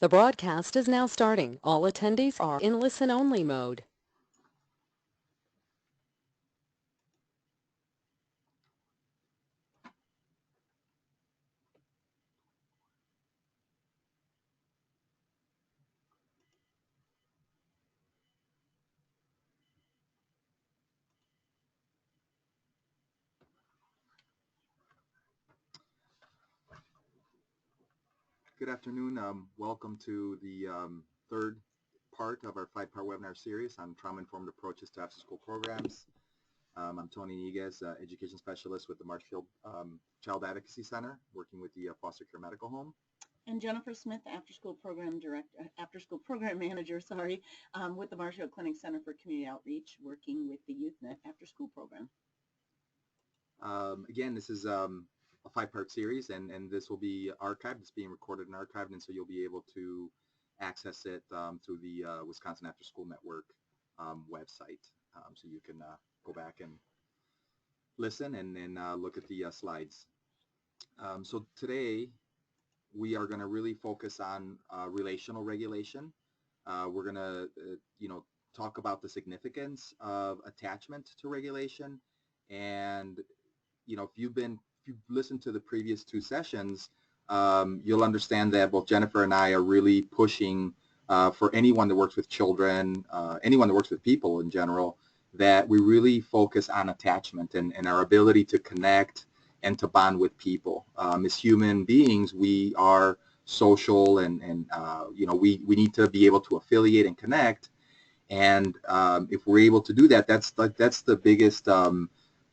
The broadcast is now starting. All attendees are in listen-only mode. Good afternoon. Welcome to the third part of our five-part webinar series on trauma-informed approaches to after-school programs. I'm Tony Niguez, education specialist with the Marshfield Child Advocacy Center, working with the foster care medical home. And Jennifer Smith, after-school program manager, with the Marshfield Clinic Center for Community Outreach, working with the YouthNet after-school program. Again, this is a five-part series, and this will be archived. It's being recorded and archived, and so you'll be able to access it through the Wisconsin After School Network website. So you can go back and listen and look at the slides. So today we are going to really focus on relational regulation. We're going to, talk about the significance of attachment to regulation, and if you've listened to the previous two sessions, you'll understand that both Jennifer and I are really pushing for anyone that works with children, anyone that works with people in general, that we really focus on attachment and our ability to connect and to bond with people. As human beings, we are social, and we need to be able to affiliate and connect. And if we're able to do that, that's the biggest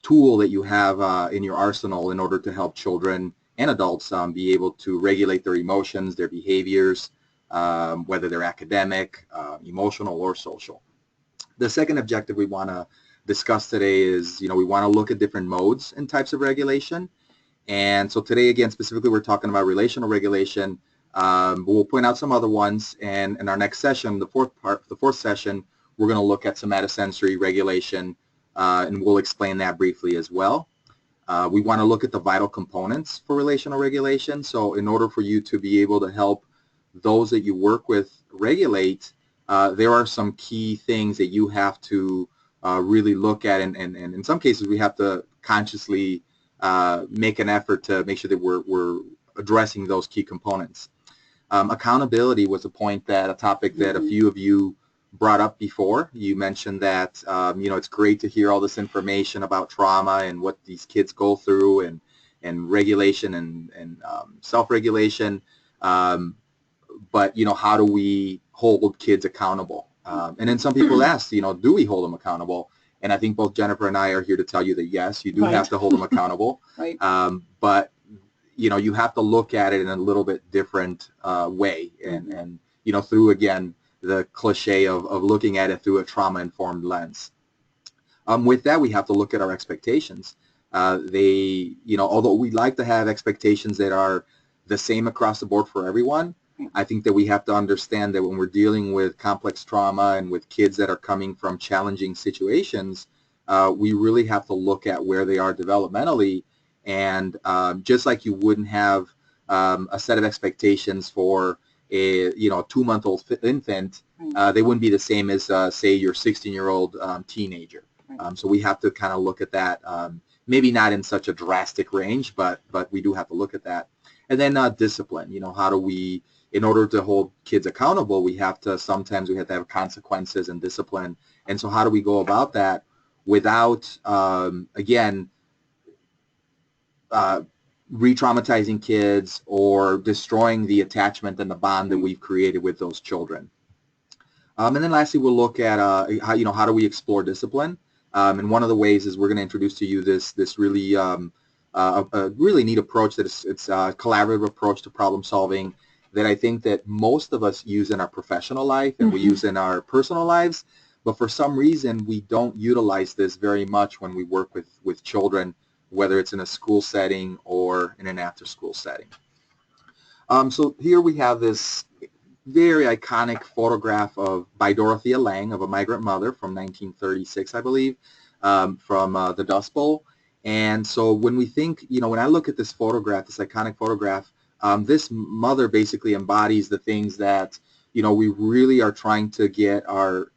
tool that you have in your arsenal in order to help children and adults be able to regulate their emotions, their behaviors, whether they're academic, emotional, or social. The second objective we want to discuss today is, we want to look at different modes and types of regulation. And so today, again, specifically, we're talking about relational regulation. But we'll point out some other ones, and in our next session, the fourth session, we're going to look at somatosensory regulation, and we'll explain that briefly as well. We want to look at the vital components for relational regulation. So in order for you to be able to help those that you work with regulate, there are some key things that you have to really look at, and in some cases we have to consciously make an effort to make sure that we're addressing those key components. Accountability was a topic that a few of you brought up before. You mentioned that it's great to hear all this information about trauma and what these kids go through, and regulation and self-regulation, but how do we hold kids accountable? And then some people ask, do we hold them accountable? And I think both Jennifer and I are here to tell you that yes, you do have to hold them accountable. Right. But you have to look at it in a little bit different way, and through, again, the cliche of looking at it through a trauma-informed lens. With that, we have to look at our expectations. Although we like to have expectations that are the same across the board for everyone, I think that we have to understand that when we're dealing with complex trauma and with kids that are coming from challenging situations, we really have to look at where they are developmentally. And just like you wouldn't have a set of expectations for a 2-month-old infant, they wouldn't be the same as say your 16-year-old teenager. So we have to kind of look at that, maybe not in such a drastic range, but we do have to look at that. And then discipline. How do we, in order to hold kids accountable, sometimes we have to have consequences and discipline. And so how do we go about that without, again, re-traumatizing kids or destroying the attachment and the bond that we've created with those children? And then lastly, we'll look at how do we explore discipline? And one of the ways is we're going to introduce to you this really a really neat approach that it's a collaborative approach to problem solving that I think that most of us use in our professional life and we use in our personal lives, but for some reason we don't utilize this very much when we work with children, whether it's in a school setting or in an after-school setting. So here we have this very iconic photograph by Dorothea Lange of a migrant mother from 1936, I believe, from the Dust Bowl. And so when we think, when I look at this photograph, this iconic photograph, This mother basically embodies the things that, we really are trying to get our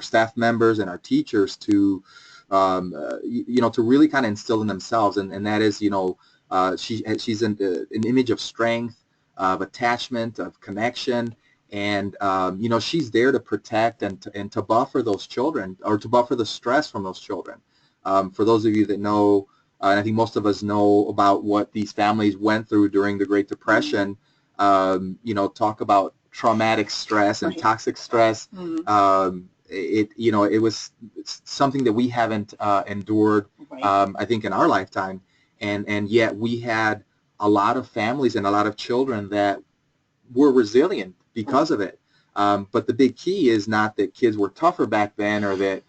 staff members and our teachers to, to really kind of instill in themselves, and that is, she's an image of strength, of attachment, of connection, and she's there to protect and to buffer those children, or to buffer the stress from those children. For those of you that know, and I think most of us know about what these families went through during the Great Depression, talk about traumatic stress and toxic stress. It was something that we haven't endured, I think, in our lifetime, and yet we had a lot of families and a lot of children that were resilient because of it. But the big key is not that kids were tougher back then, or that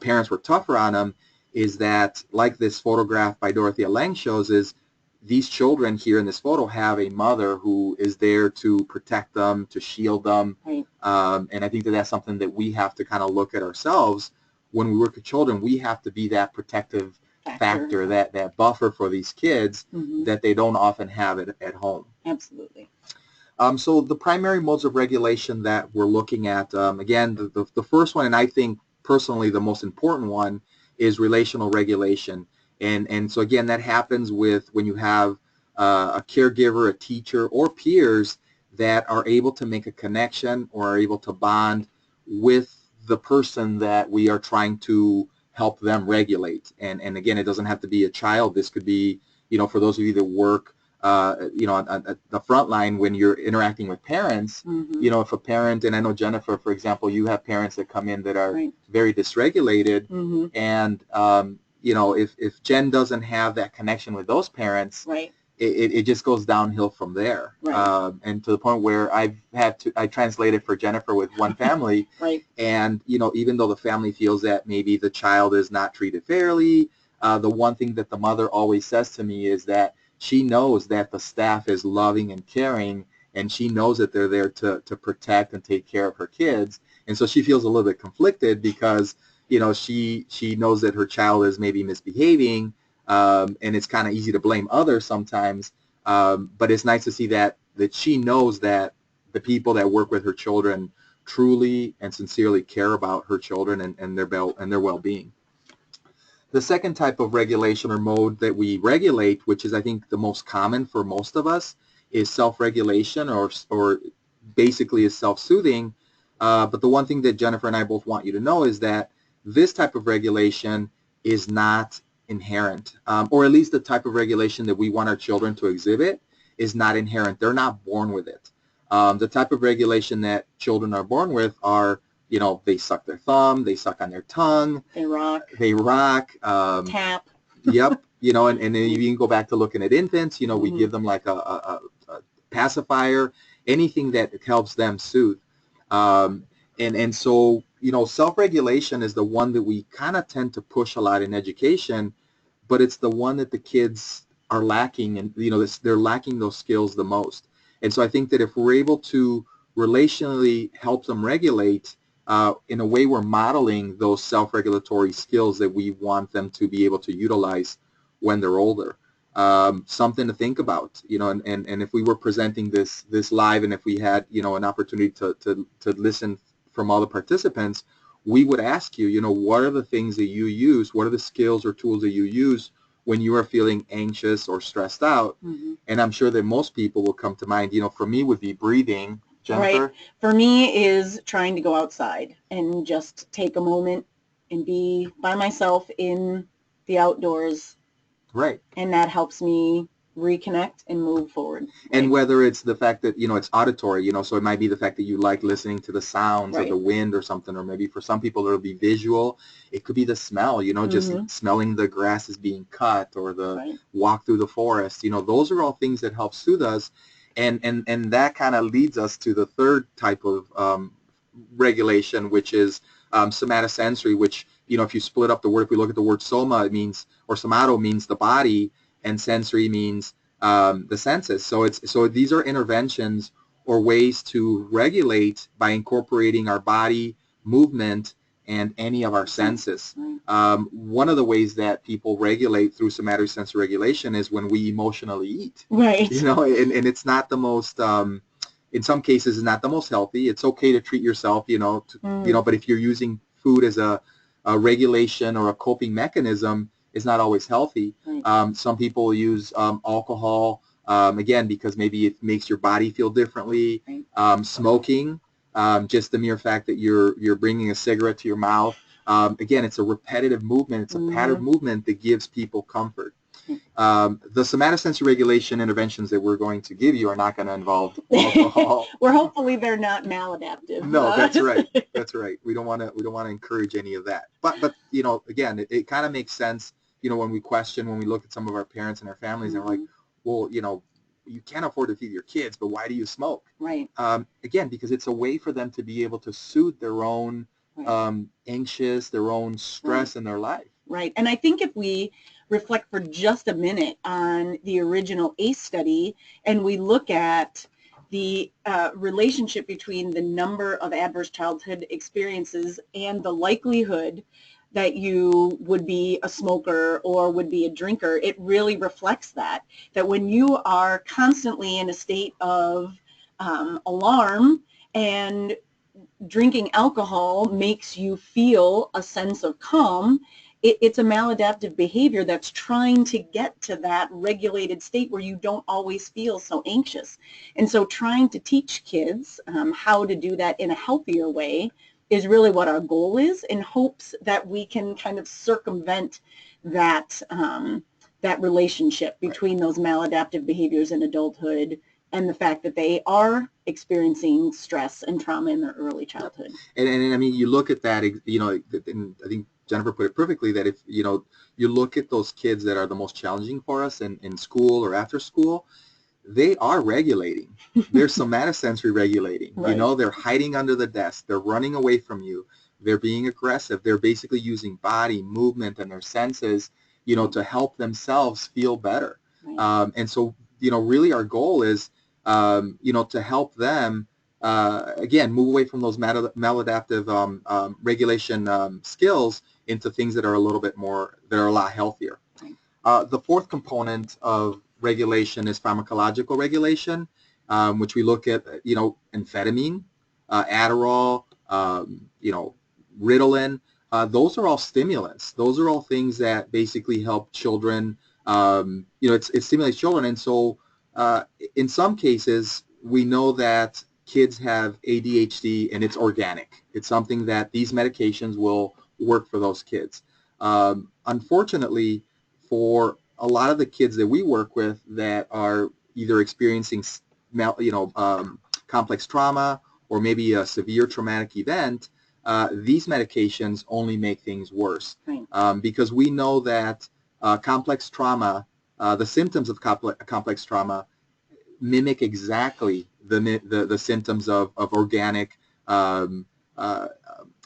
parents were tougher on them. Is that, like this photograph by Dorothea Lange shows, is these children here in this photo have a mother who is there to protect them, to shield them. And I think that that's something that we have to kind of look at ourselves when we work with children. We have to be that protective factor, that buffer for these kids that they don't often have at home. Absolutely. So the primary modes of regulation that we're looking at, again, the first one, and I think personally the most important one, is relational regulation. And so again, that happens with when you have a caregiver, a teacher, or peers that are able to make a connection or are able to bond with the person that we are trying to help them regulate. And again, it doesn't have to be a child. This could be, for those of you that work on the front line when you're interacting with parents, if a parent, and I know Jennifer, for example, you have parents that come in that are very dysregulated, and if Jen doesn't have that connection with those parents, it just goes downhill from there. And to the point where I translated for Jennifer with one family, and even though the family feels that maybe the child is not treated fairly, the one thing that the mother always says to me is that she knows that the staff is loving and caring, and she knows that they're there to protect and take care of her kids. And so she feels a little bit conflicted because, she knows that her child is maybe misbehaving, and it's kind of easy to blame others sometimes. But it's nice to see that she knows that the people that work with her children truly and sincerely care about her children and their well-being. The second type of regulation or mode that we regulate, which is I think the most common for most of us, is self-regulation, or basically is self-soothing. But the one thing that Jennifer and I both want you to know is that this type of regulation is not inherent, or at least the type of regulation that we want our children to exhibit is not inherent. They're not born with it. The type of regulation that children are born with are, they suck their thumb, they suck on their tongue, they rock, tap. Yep. And then you can go back to looking at infants. We give them like a pacifier, anything that helps them soothe. And so, self-regulation is the one that we kind of tend to push a lot in education, but it's the one that the kids are lacking, and they're lacking those skills the most. And so I think that if we're able to relationally help them regulate, in a way we're modeling those self-regulatory skills that we want them to be able to utilize when they're older. Something to think about, and if we were presenting this live, and if we had, an opportunity to listen from all the participants, we would ask you, what are the things that you use, what are the skills or tools that you use when you are feeling anxious or stressed out? And I'm sure that most people will come to mind. For me would be breathing. Jennifer? For me is trying to go outside and just take a moment and be by myself in the outdoors. And that helps me reconnect and move forward. And whether it's the fact that, it's auditory, so it might be the fact that you like listening to the sounds of the wind or something, or maybe for some people it'll be visual. It could be the smell, just smelling the grass is being cut, or the walk through the forest. Those are all things that help soothe us. And that kind of leads us to the third type of regulation, which is somatosensory, which, if you split up the word, if we look at the word soma, it means, or somato means the body, and sensory means the senses. So these are interventions or ways to regulate by incorporating our body movement and any of our senses. one of the ways that people regulate through somatosensory regulation is when we emotionally eat. Right. You know, and it's not the most, in some cases, it's not the most healthy. It's okay to treat yourself, you know, but if you're using food as a regulation or a coping mechanism, it's not always healthy. Right. Some people use alcohol, again, because maybe it makes your body feel differently. Right. Smoking, just the mere fact that you're bringing a cigarette to your mouth. Again, it's a repetitive movement. It's a patterned movement that gives people comfort. The somatosensory regulation interventions that we're going to give you are not going to involve alcohol. Well, hopefully they're not maladaptive. No, that's right. That's right. We don't want to encourage any of that. But you know, again, it kind of makes sense. You know, when we look at some of our parents and our families, and we're like, well, you know, you can't afford to feed your kids, but why do you smoke? Right. Again, because it's a way for them to be able to soothe their own anxious, their own stress in their life. Right. And I think if we reflect for just a minute on the original ACE study and we look at the relationship between the number of adverse childhood experiences and the likelihood that you would be a smoker or would be a drinker, it really reflects that when you are constantly in a state of alarm and drinking alcohol makes you feel a sense of calm, it's a maladaptive behavior that's trying to get to that regulated state where you don't always feel so anxious. And so trying to teach kids how to do that in a healthier way is really what our goal is, in hopes that we can kind of circumvent that, that relationship between those maladaptive behaviors in adulthood and the fact that they are experiencing stress and trauma in their early childhood. And I mean, you look at that, you know, and I think Jennifer put it perfectly, that if, you know, you look at those kids that are the most challenging for us in school or after school, they are regulating. They're somatosensory regulating. Right. You know, they're hiding under the desk. They're running away from you. They're being aggressive. They're basically using body movement and their senses, you know, to help themselves feel better. Right. And so, you know, really our goal is, you know, to help them, again, move away from those maladaptive regulation skills into things that are a little bit more, that are a lot healthier. The fourth component of regulation is pharmacological regulation, which we look at, you know, amphetamine, Adderall, you know, Ritalin. Those are all stimulants. Those are all things that basically help children, you know, it stimulates children. And so in some cases, we know that kids have ADHD and it's organic. It's something that these medications will work for those kids. Unfortunately, for a lot of the kids that we work with that are either experiencing, you know, complex trauma or maybe a severe traumatic event, these medications only make things worse. Right. Because we know that complex trauma, the symptoms of complex trauma mimic exactly the symptoms of organic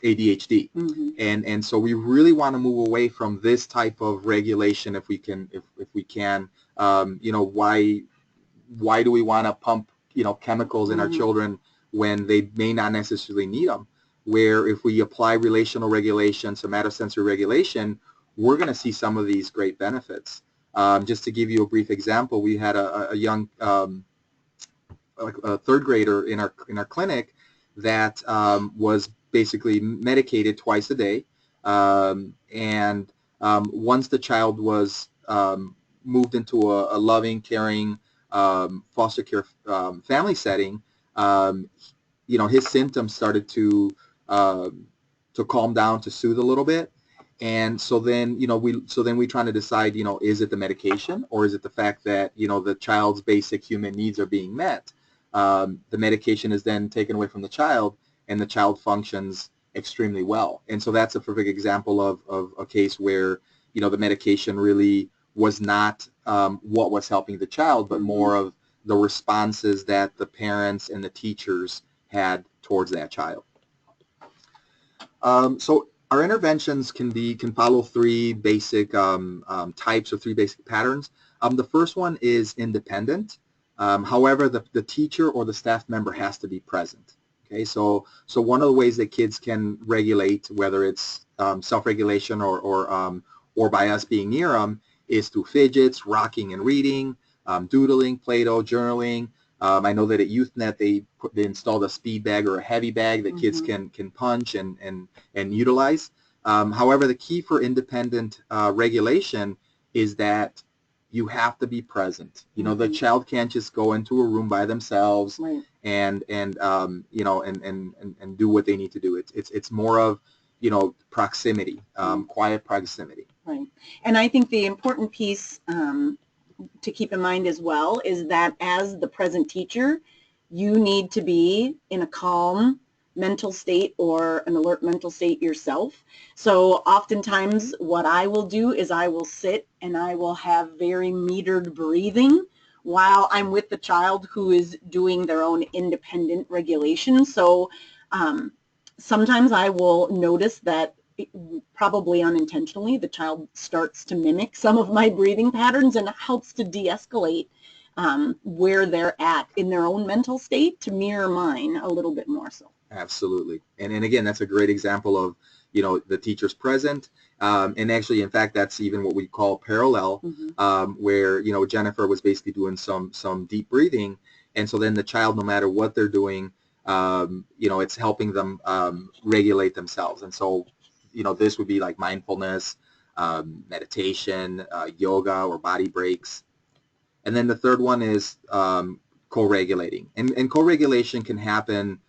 ADHD. And so we really want to move away from this type of regulation if we can. You know, why do we want to pump, you know, chemicals in our children when they may not necessarily need them? Where if we apply relational regulation, somatosensory regulation, we're going to see some of these great benefits. Just to give you a brief example, we had a young a third grader in our clinic that was basically medicated twice a day, and once the child was moved into a loving, caring foster care family setting, you know, his symptoms started to calm down, to soothe a little bit. And so then, you know, we trying to decide, you know, is it the medication or is it the fact that, you know, the child's basic human needs are being met? The medication is then taken away from the child and the child functions extremely well. And so that's a perfect example of a case where, you know, the medication really was not what was helping the child, but more of the responses that the parents and the teachers had towards that child. So our interventions can follow three basic types or three basic patterns. The first one is independent. However, the teacher or the staff member has to be present. Okay, so one of the ways that kids can regulate, whether it's self-regulation or by us being near them, is through fidgets, rocking and reading, doodling, Play-Doh, journaling. I know that at YouthNet they installed a speed bag or a heavy bag that kids can punch and utilize. However, the key for independent regulation is that you have to be present. You know, the child can't just go into a room by themselves and you know and do what they need to do. It's more of, you know, proximity, quiet proximity. Right. And I think the important piece to keep in mind as well is that as the present teacher, you need to be in a calm mental state or an alert mental state yourself. So oftentimes what I will do is I will sit and I will have very metered breathing while I'm with the child who is doing their own independent regulation. So sometimes I will notice that probably unintentionally, the child starts to mimic some of my breathing patterns, and it helps to de-escalate where they're at in their own mental state to mirror mine a little bit more so. Absolutely. And again, that's a great example of, you know, the teacher's present. And actually, in fact, that's even what we call parallel, where, you know, Jennifer was basically doing some deep breathing. And so then the child, no matter what they're doing, you know, it's helping them regulate themselves. And so, you know, this would be like mindfulness, meditation, yoga, or body breaks. And then the third one is co-regulating. And co-regulation can happen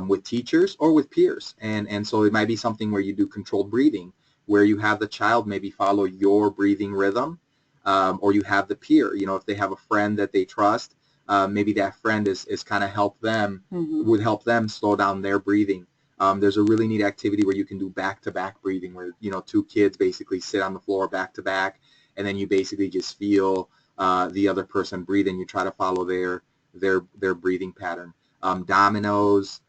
with teachers or with peers. And so it might be something where you do controlled breathing, where you have the child maybe follow your breathing rhythm, or you have the peer. You know, if they have a friend that they trust, maybe that friend is kind of would help them slow down their breathing. There's a really neat activity where you can do back-to-back breathing, where, you know, two kids basically sit on the floor back-to-back, and then you basically just feel the other person breathe, and you try to follow their breathing pattern. Dominoes,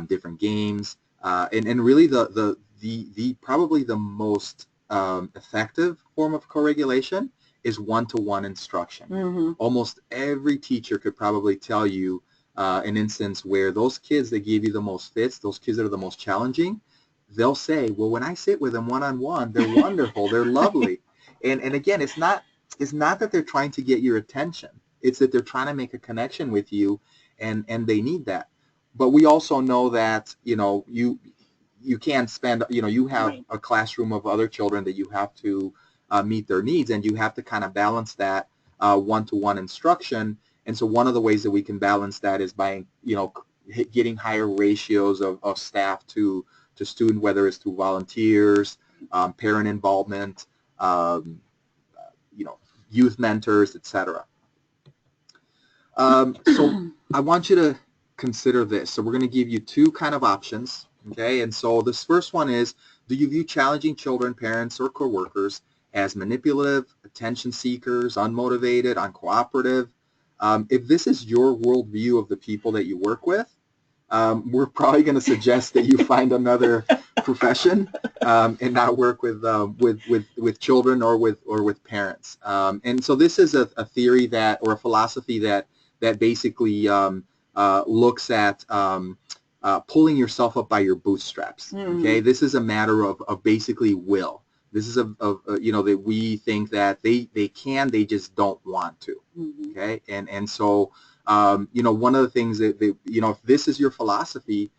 different games, and really the probably the most effective form of co-regulation is one-to-one instruction. Almost every teacher could probably tell you an instance where those kids that give you the most fits, those kids that are the most challenging, they'll say, well, when I sit with them one-on-one, they're wonderful, they're lovely. And again, it's not that they're trying to get your attention. It's that they're trying to make a connection with you, and they need that. But we also know that, you know, you can't spend, you know, you have a classroom of other children that you have to meet their needs, and you have to kind of balance that one-to-one instruction. And so one of the ways that we can balance that is by, you know, getting higher ratios of staff to student, whether it's through volunteers, parent involvement, you know, youth mentors, etc. So I want you to consider this. So we're going to give you two kind of options, okay? And so this first one is, do you view challenging children, parents, or coworkers as manipulative, attention seekers, unmotivated, uncooperative? If this is your worldview of the people that you work with, we're probably going to suggest that you find another profession and not work with children or with parents. And so this is a theory that, or a philosophy that basically looks at pulling yourself up by your bootstraps. Okay, this is a matter of basically will. This is you know, that we think that they can, they just don't want to. Okay, and so you know, one of the things that you know, if this is your philosophy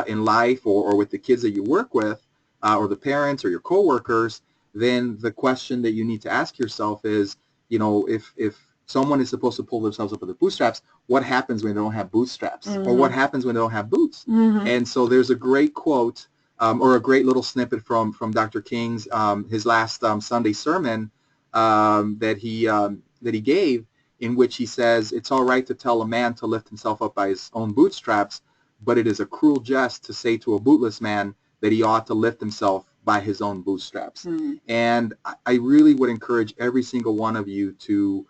in life or with the kids that you work with, or the parents or your coworkers, then the question that you need to ask yourself is, you know, if someone is supposed to pull themselves up with their bootstraps, what happens when they don't have bootstraps? Or what happens when they don't have boots? And so there's a great quote, or a great little snippet from Dr. King's his last Sunday sermon that he gave, in which he says, it's all right to tell a man to lift himself up by his own bootstraps, but it is a cruel jest to say to a bootless man that he ought to lift himself by his own bootstraps. And I really would encourage every single one of you to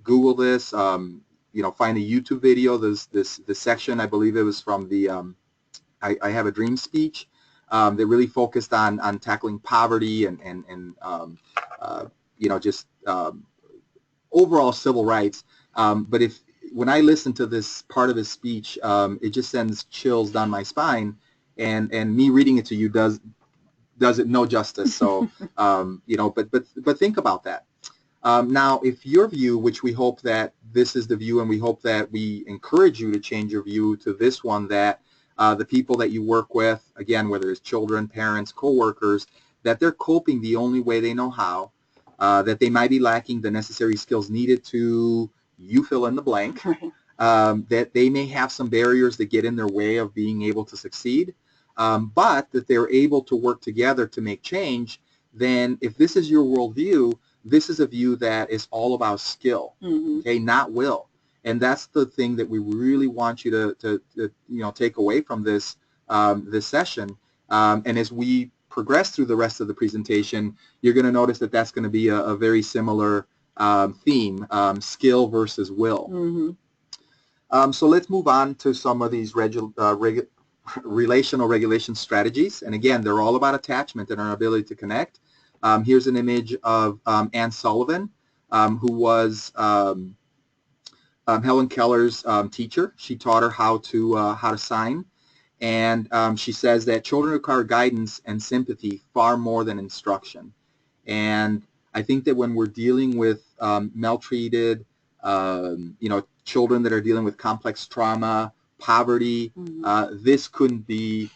Google this, you know, find a YouTube video. This section, I believe it was from the I Have a Dream speech, that really focused on tackling poverty and you know, just overall civil rights. But if when I listen to this part of his speech, it just sends chills down my spine, and me reading it to you does it no justice. So you know, but think about that. Now, if your view, which we hope that this is the view, and we hope that we encourage you to change your view to this one, that the people that you work with, again, whether it's children, parents, coworkers, that they're coping the only way they know how, that they might be lacking the necessary skills needed to, you fill in the blank, that they may have some barriers that get in their way of being able to succeed, but that they're able to work together to make change, then if this is your worldview, this is a view that is all about skill, okay, not will. And that's the thing that we really want you to you know, take away from this this session. And as we progress through the rest of the presentation, you're going to notice that that's going to be a very similar theme, skill versus will. So let's move on to some of these relational regulation strategies. And again, they're all about attachment and our ability to connect. Here's an image of Anne Sullivan, who was Helen Keller's teacher. She taught her how to sign. And she says that children require guidance and sympathy far more than instruction. And I think that when we're dealing with maltreated, you know, children that are dealing with complex trauma, poverty, this couldn't be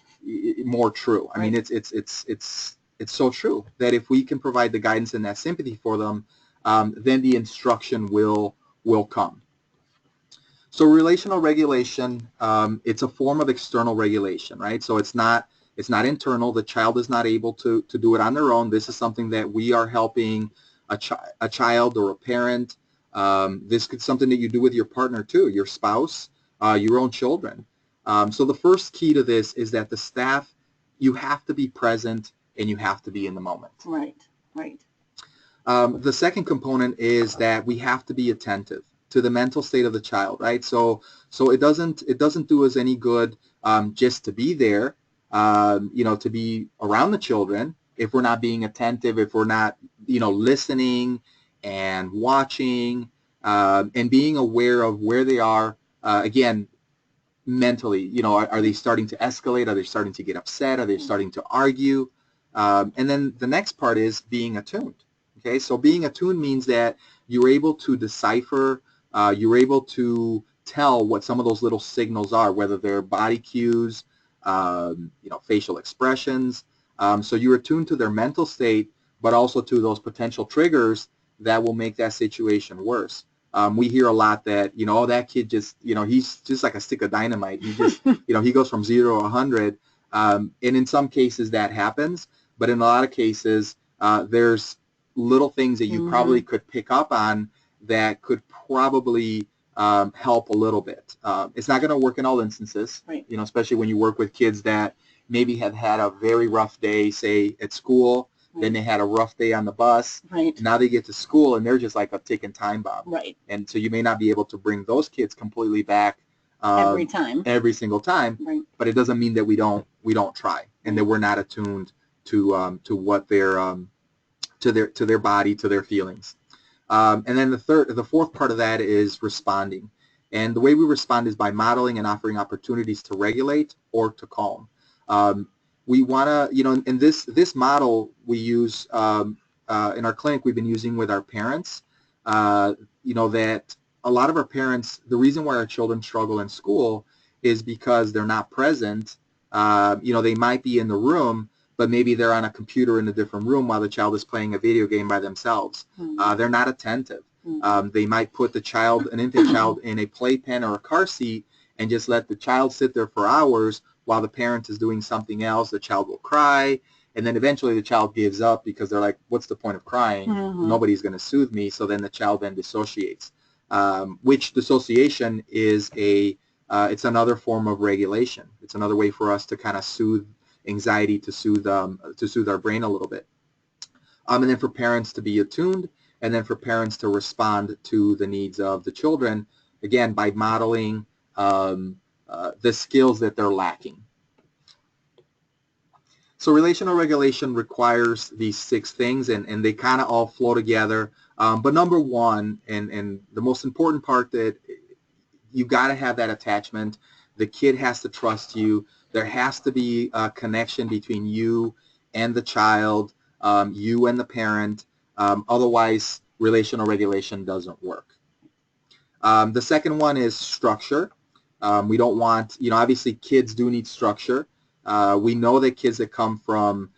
more true. I mean, it's so true that if we can provide the guidance and that sympathy for them, then the instruction will come. So relational regulation, it's a form of external regulation, right? So it's not internal. The child is not able to do it on their own. This is something that we are helping a child or a parent. This could be something that you do with your partner too, your spouse, your own children. So the first key to this is that the staff, you have to be present and you have to be in the moment. Right, right. The second component is that we have to be attentive to the mental state of the child, right? So it doesn't do us any good just to be there, you know, to be around the children if we're not being attentive, if we're not, you know, listening and watching and being aware of where they are. Again, mentally, you know, are they starting to escalate? Are they starting to get upset? Are they starting to argue? And then the next part is being attuned. Okay, so being attuned means that you're able to decipher, you're able to tell what some of those little signals are, whether they're body cues, you know, facial expressions. So you're attuned to their mental state, but also to those potential triggers that will make that situation worse. We hear a lot that, you know, oh, that kid just, you know, he's just like a stick of dynamite. He just, you know, he goes from 0 to 100. And in some cases that happens, but in a lot of cases, there's little things that you probably could pick up on that could probably help a little bit. It's not going to work in all instances, right, you know, especially when you work with kids that maybe have had a very rough day, say at school, then they had a rough day on the bus. Right. Now they get to school and they're just like a ticking time bomb. Right. And so you may not be able to bring those kids completely back every time, every single time. Right. But it doesn't mean that we don't try and that we're not attuned to what their to their body, to their feelings. And then the fourth part of that is responding. And the way we respond is by modeling and offering opportunities to regulate or to calm. We want to, you know, in this model we use in our clinic, we've been using with our parents, you know, that a lot of our parents, the reason why our children struggle in school is because they're not present. You know, they might be in the room, but maybe they're on a computer in a different room while the child is playing a video game by themselves. They're not attentive. They might put an infant child in a playpen or a car seat and just let the child sit there for hours while the parent is doing something else. The child will cry, and then eventually the child gives up because they're like, what's the point of crying? Nobody's going to soothe me. So then the child then dissociates, which dissociation is it's another form of regulation. It's another way for us to kind of soothe anxiety, to soothe our brain a little bit. And then for parents to be attuned, and then for parents to respond to the needs of the children, again, by modeling the skills that they're lacking. So relational regulation requires these 6 things, and they kind of all flow together. But number one, and the most important part that you got to have that attachment. The kid has to trust you. There has to be a connection between you and the child, you and the parent. Otherwise, relational regulation doesn't work. The second one is structure. We don't want, obviously kids do need structure. We know that kids that come from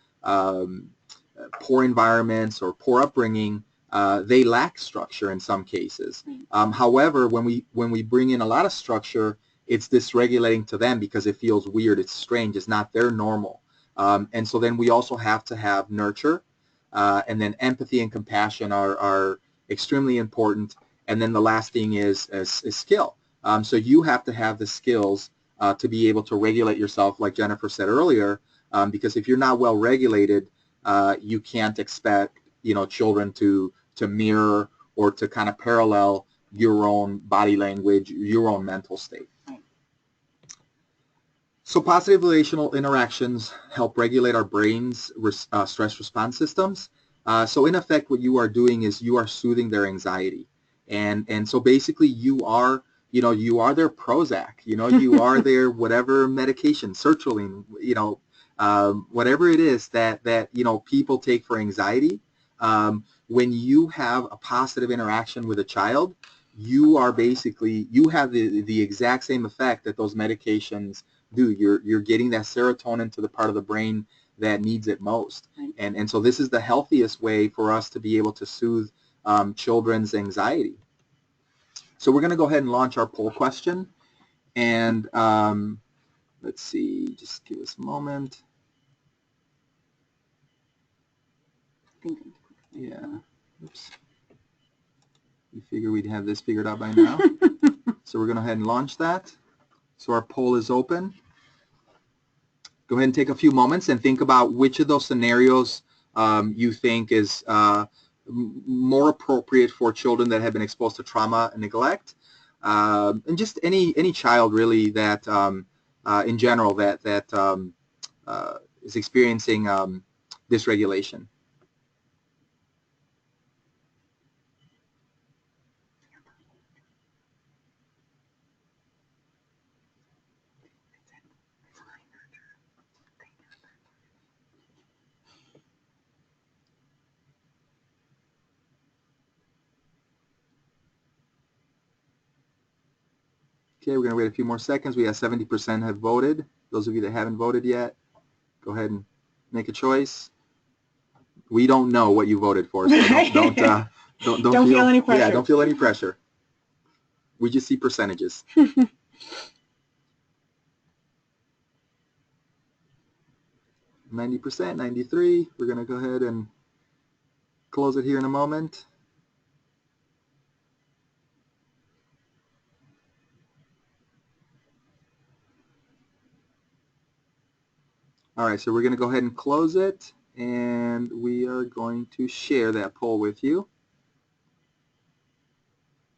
poor environments or poor upbringing, they lack structure in some cases. However, when we bring in a lot of structure, it's dysregulating to them because it feels weird, it's strange, it's not their normal. And so then we also have to have nurture, and then empathy and compassion are extremely important. And then the last thing is skill. So you have to have the skills to be able to regulate yourself, like Jennifer said earlier, because if you're not well regulated, you can't expect children to mirror or to kind of parallel your own body language, your own mental state. So positive relational interactions help regulate our brain's stress response systems. So in effect, what you are doing is you are soothing their anxiety. And so basically you are their Prozac, you are their whatever medication, sertraline, whatever it is that people take for anxiety. When you have a positive interaction with a child, you have the exact same effect that those medications do. You're getting that serotonin to the part of the brain that needs it most. And so this is the healthiest way for us to be able to soothe children's anxiety. So we're going to go ahead and launch our poll question. And let's see, just give us a moment. Yeah. Oops. You figure we'd have this figured out by now. So we're going to go ahead and launch that. So our poll is open. Go ahead and take a few moments and think about which of those scenarios you think is more appropriate for children that have been exposed to trauma and neglect, and just any child really that in general that is experiencing dysregulation. Okay, we're going to wait a few more seconds. We have 70% have voted. Those of you that haven't voted yet, go ahead and make a choice. We don't know what you voted for, so don't feel any pressure. Yeah, don't feel any pressure. We just see percentages. 90%, 93. We're going to go ahead and close it here in a moment. All right, so we're going to go ahead and close it, and we are going to share that poll with you.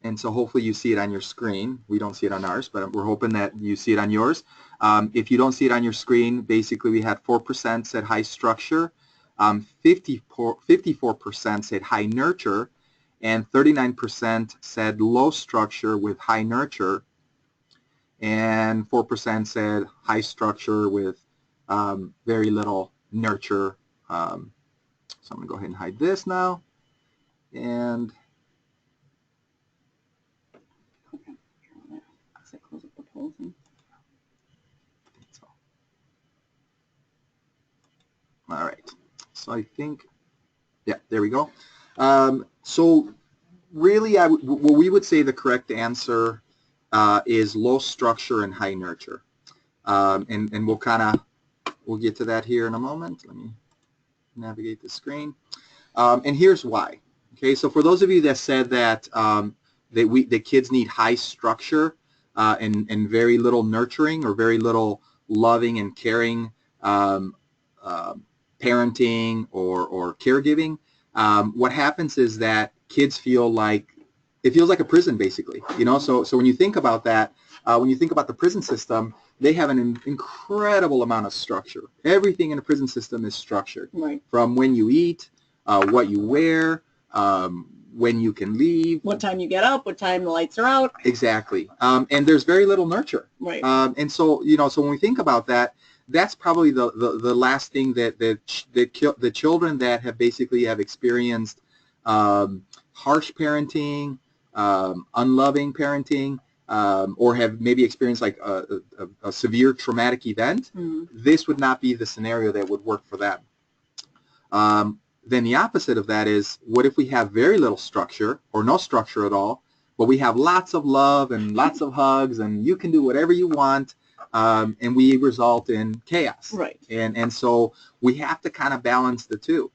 And so hopefully you see it on your screen. We don't see it on ours, but we're hoping that you see it on yours. If you don't see it on your screen, basically we had 4% said high structure, 54% said high nurture, and 39% said low structure with high nurture, and 4% said high structure with very little nurture. So I'm going to go ahead and hide this now. And all right. So I think, yeah, there we go. So really, what we would say the correct answer is low structure and high nurture. And we'll get to that here in a moment. Let me navigate the screen. And here's why. Okay, so for those of you that said that the kids need high structure and very little nurturing or very little loving and caring parenting or caregiving, what happens is that kids feel like it feels like a prison, basically. So when you think about that, when you think about the prison system, they have an incredible amount of structure. Everything in a prison system is structured, right? From when you eat, what you wear, when you can leave, what time you get up, what time the lights are out. Exactly. And there's very little nurture. Right. And so, so when we think about that, that's probably the last thing that the children that have basically have experienced harsh parenting, unloving parenting, or have maybe experienced like a severe traumatic event, this would not be the scenario that would work for them. Then the opposite of that is, what if we have very little structure or no structure at all, but we have lots of love and lots of hugs and you can do whatever you want, and we result in chaos. Right. And so we have to kind of balance the two.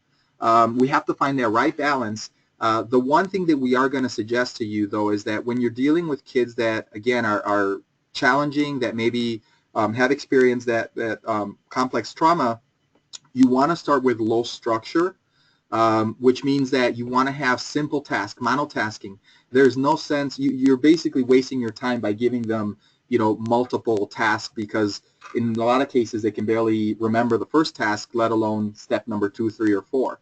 We have to find that right balance. The one thing that we are going to suggest to you, though, is that when you're dealing with kids that, again, are challenging, that maybe have experienced that complex trauma, you want to start with low structure, which means that you want to have simple tasks, monotasking. There's no sense, you're basically wasting your time by giving them, multiple tasks, because in a lot of cases they can barely remember the first task, let alone step number 2, 3, or 4.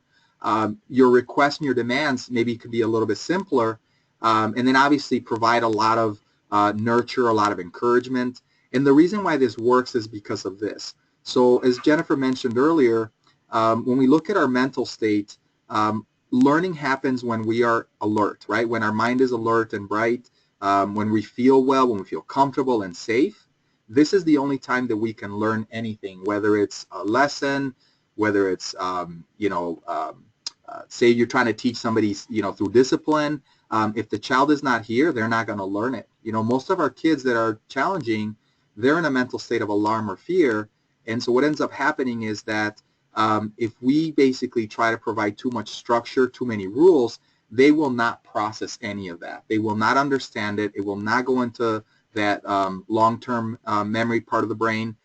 Your requests and your demands maybe could be a little bit simpler, and then obviously provide a lot of nurture, a lot of encouragement. And the reason why this works is because of this. So as Jennifer mentioned earlier, when we look at our mental state, learning happens when we are alert, right? When our mind is alert and bright, when we feel well, when we feel comfortable and safe. This is the only time that we can learn anything, whether it's a lesson, whether it's, say you're trying to teach somebody, through discipline. If the child is not here, they're not going to learn it. Most of our kids that are challenging, they're in a mental state of alarm or fear. And so what ends up happening is that if we basically try to provide too much structure, too many rules, they will not process any of that. They will not understand it. It will not go into that long-term memory part of the brain.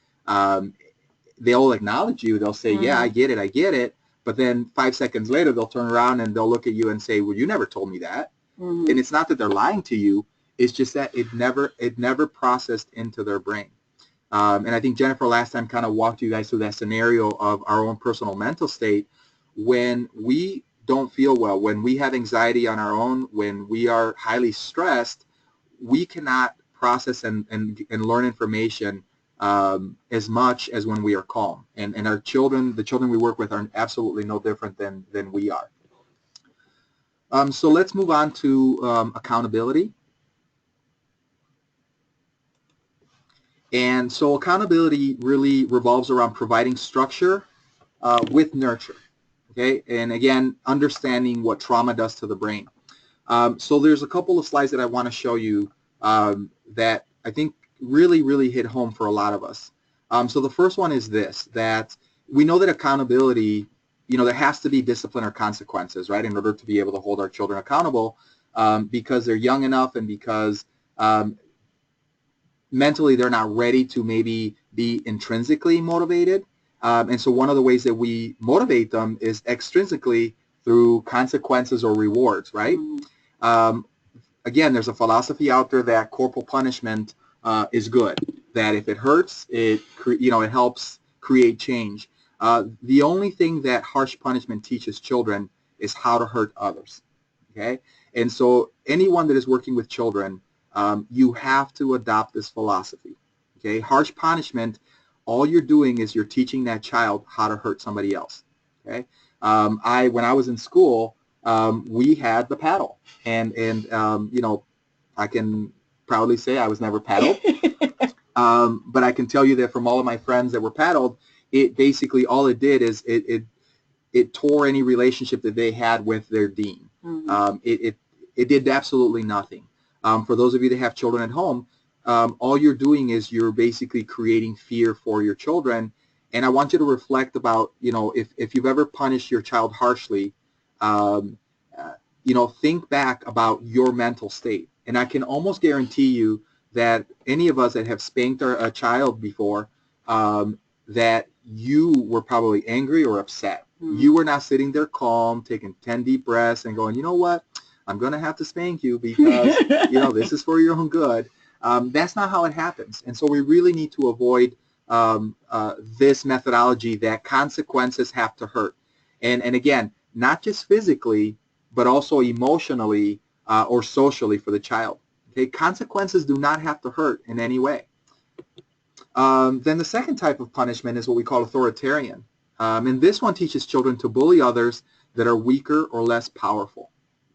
They'll acknowledge you. They'll say, yeah, I get it. But then 5 seconds later, they'll turn around and they'll look at you and say, well, you never told me that. And it's not that they're lying to you. It's just that it never processed into their brain. And I think Jennifer last time kind of walked you guys through that scenario of our own personal mental state. When we don't feel well, when we have anxiety on our own, when we are highly stressed, we cannot process and learn information as much as when we are calm. And our children, the children we work with, are absolutely no different than we are. So let's move on to accountability. And so accountability really revolves around providing structure with nurture, okay? And again, understanding what trauma does to the brain. So there's a couple of slides that I want to show you that I think really hit home for a lot of us. So the first one is this, that we know that accountability, there has to be discipline or consequences, right, in order to be able to hold our children accountable, because they're young enough and because mentally they're not ready to maybe be intrinsically motivated. And so one of the ways that we motivate them is extrinsically through consequences or rewards, right? Again, there's a philosophy out there that corporal punishment is good, that if it hurts, it helps create change. The only thing that harsh punishment teaches children is how to hurt others, okay? And so anyone that is working with children, you have to adopt this philosophy, okay? Harsh punishment, all you're doing is you're teaching that child how to hurt somebody else, okay? When I was in school, we had the paddle, and I can proudly say I was never paddled, but I can tell you that from all of my friends that were paddled, it basically, all it did is it tore any relationship that they had with their dean. It did absolutely nothing. For those of you that have children at home, all you're doing is you're basically creating fear for your children. And I want you to reflect about, if you've ever punished your child harshly, think back about your mental state. And I can almost guarantee you that any of us that have spanked a child before, that you were probably angry or upset. You were not sitting there calm, taking 10 deep breaths and going, you know what? I'm going to have to spank you because, this is for your own good. That's not how it happens. And so we really need to avoid this methodology that consequences have to hurt. And again, not just physically, but also emotionally or socially for the child. Okay, consequences do not have to hurt in any way. Then the second type of punishment is what we call authoritarian. And this one teaches children to bully others that are weaker or less powerful.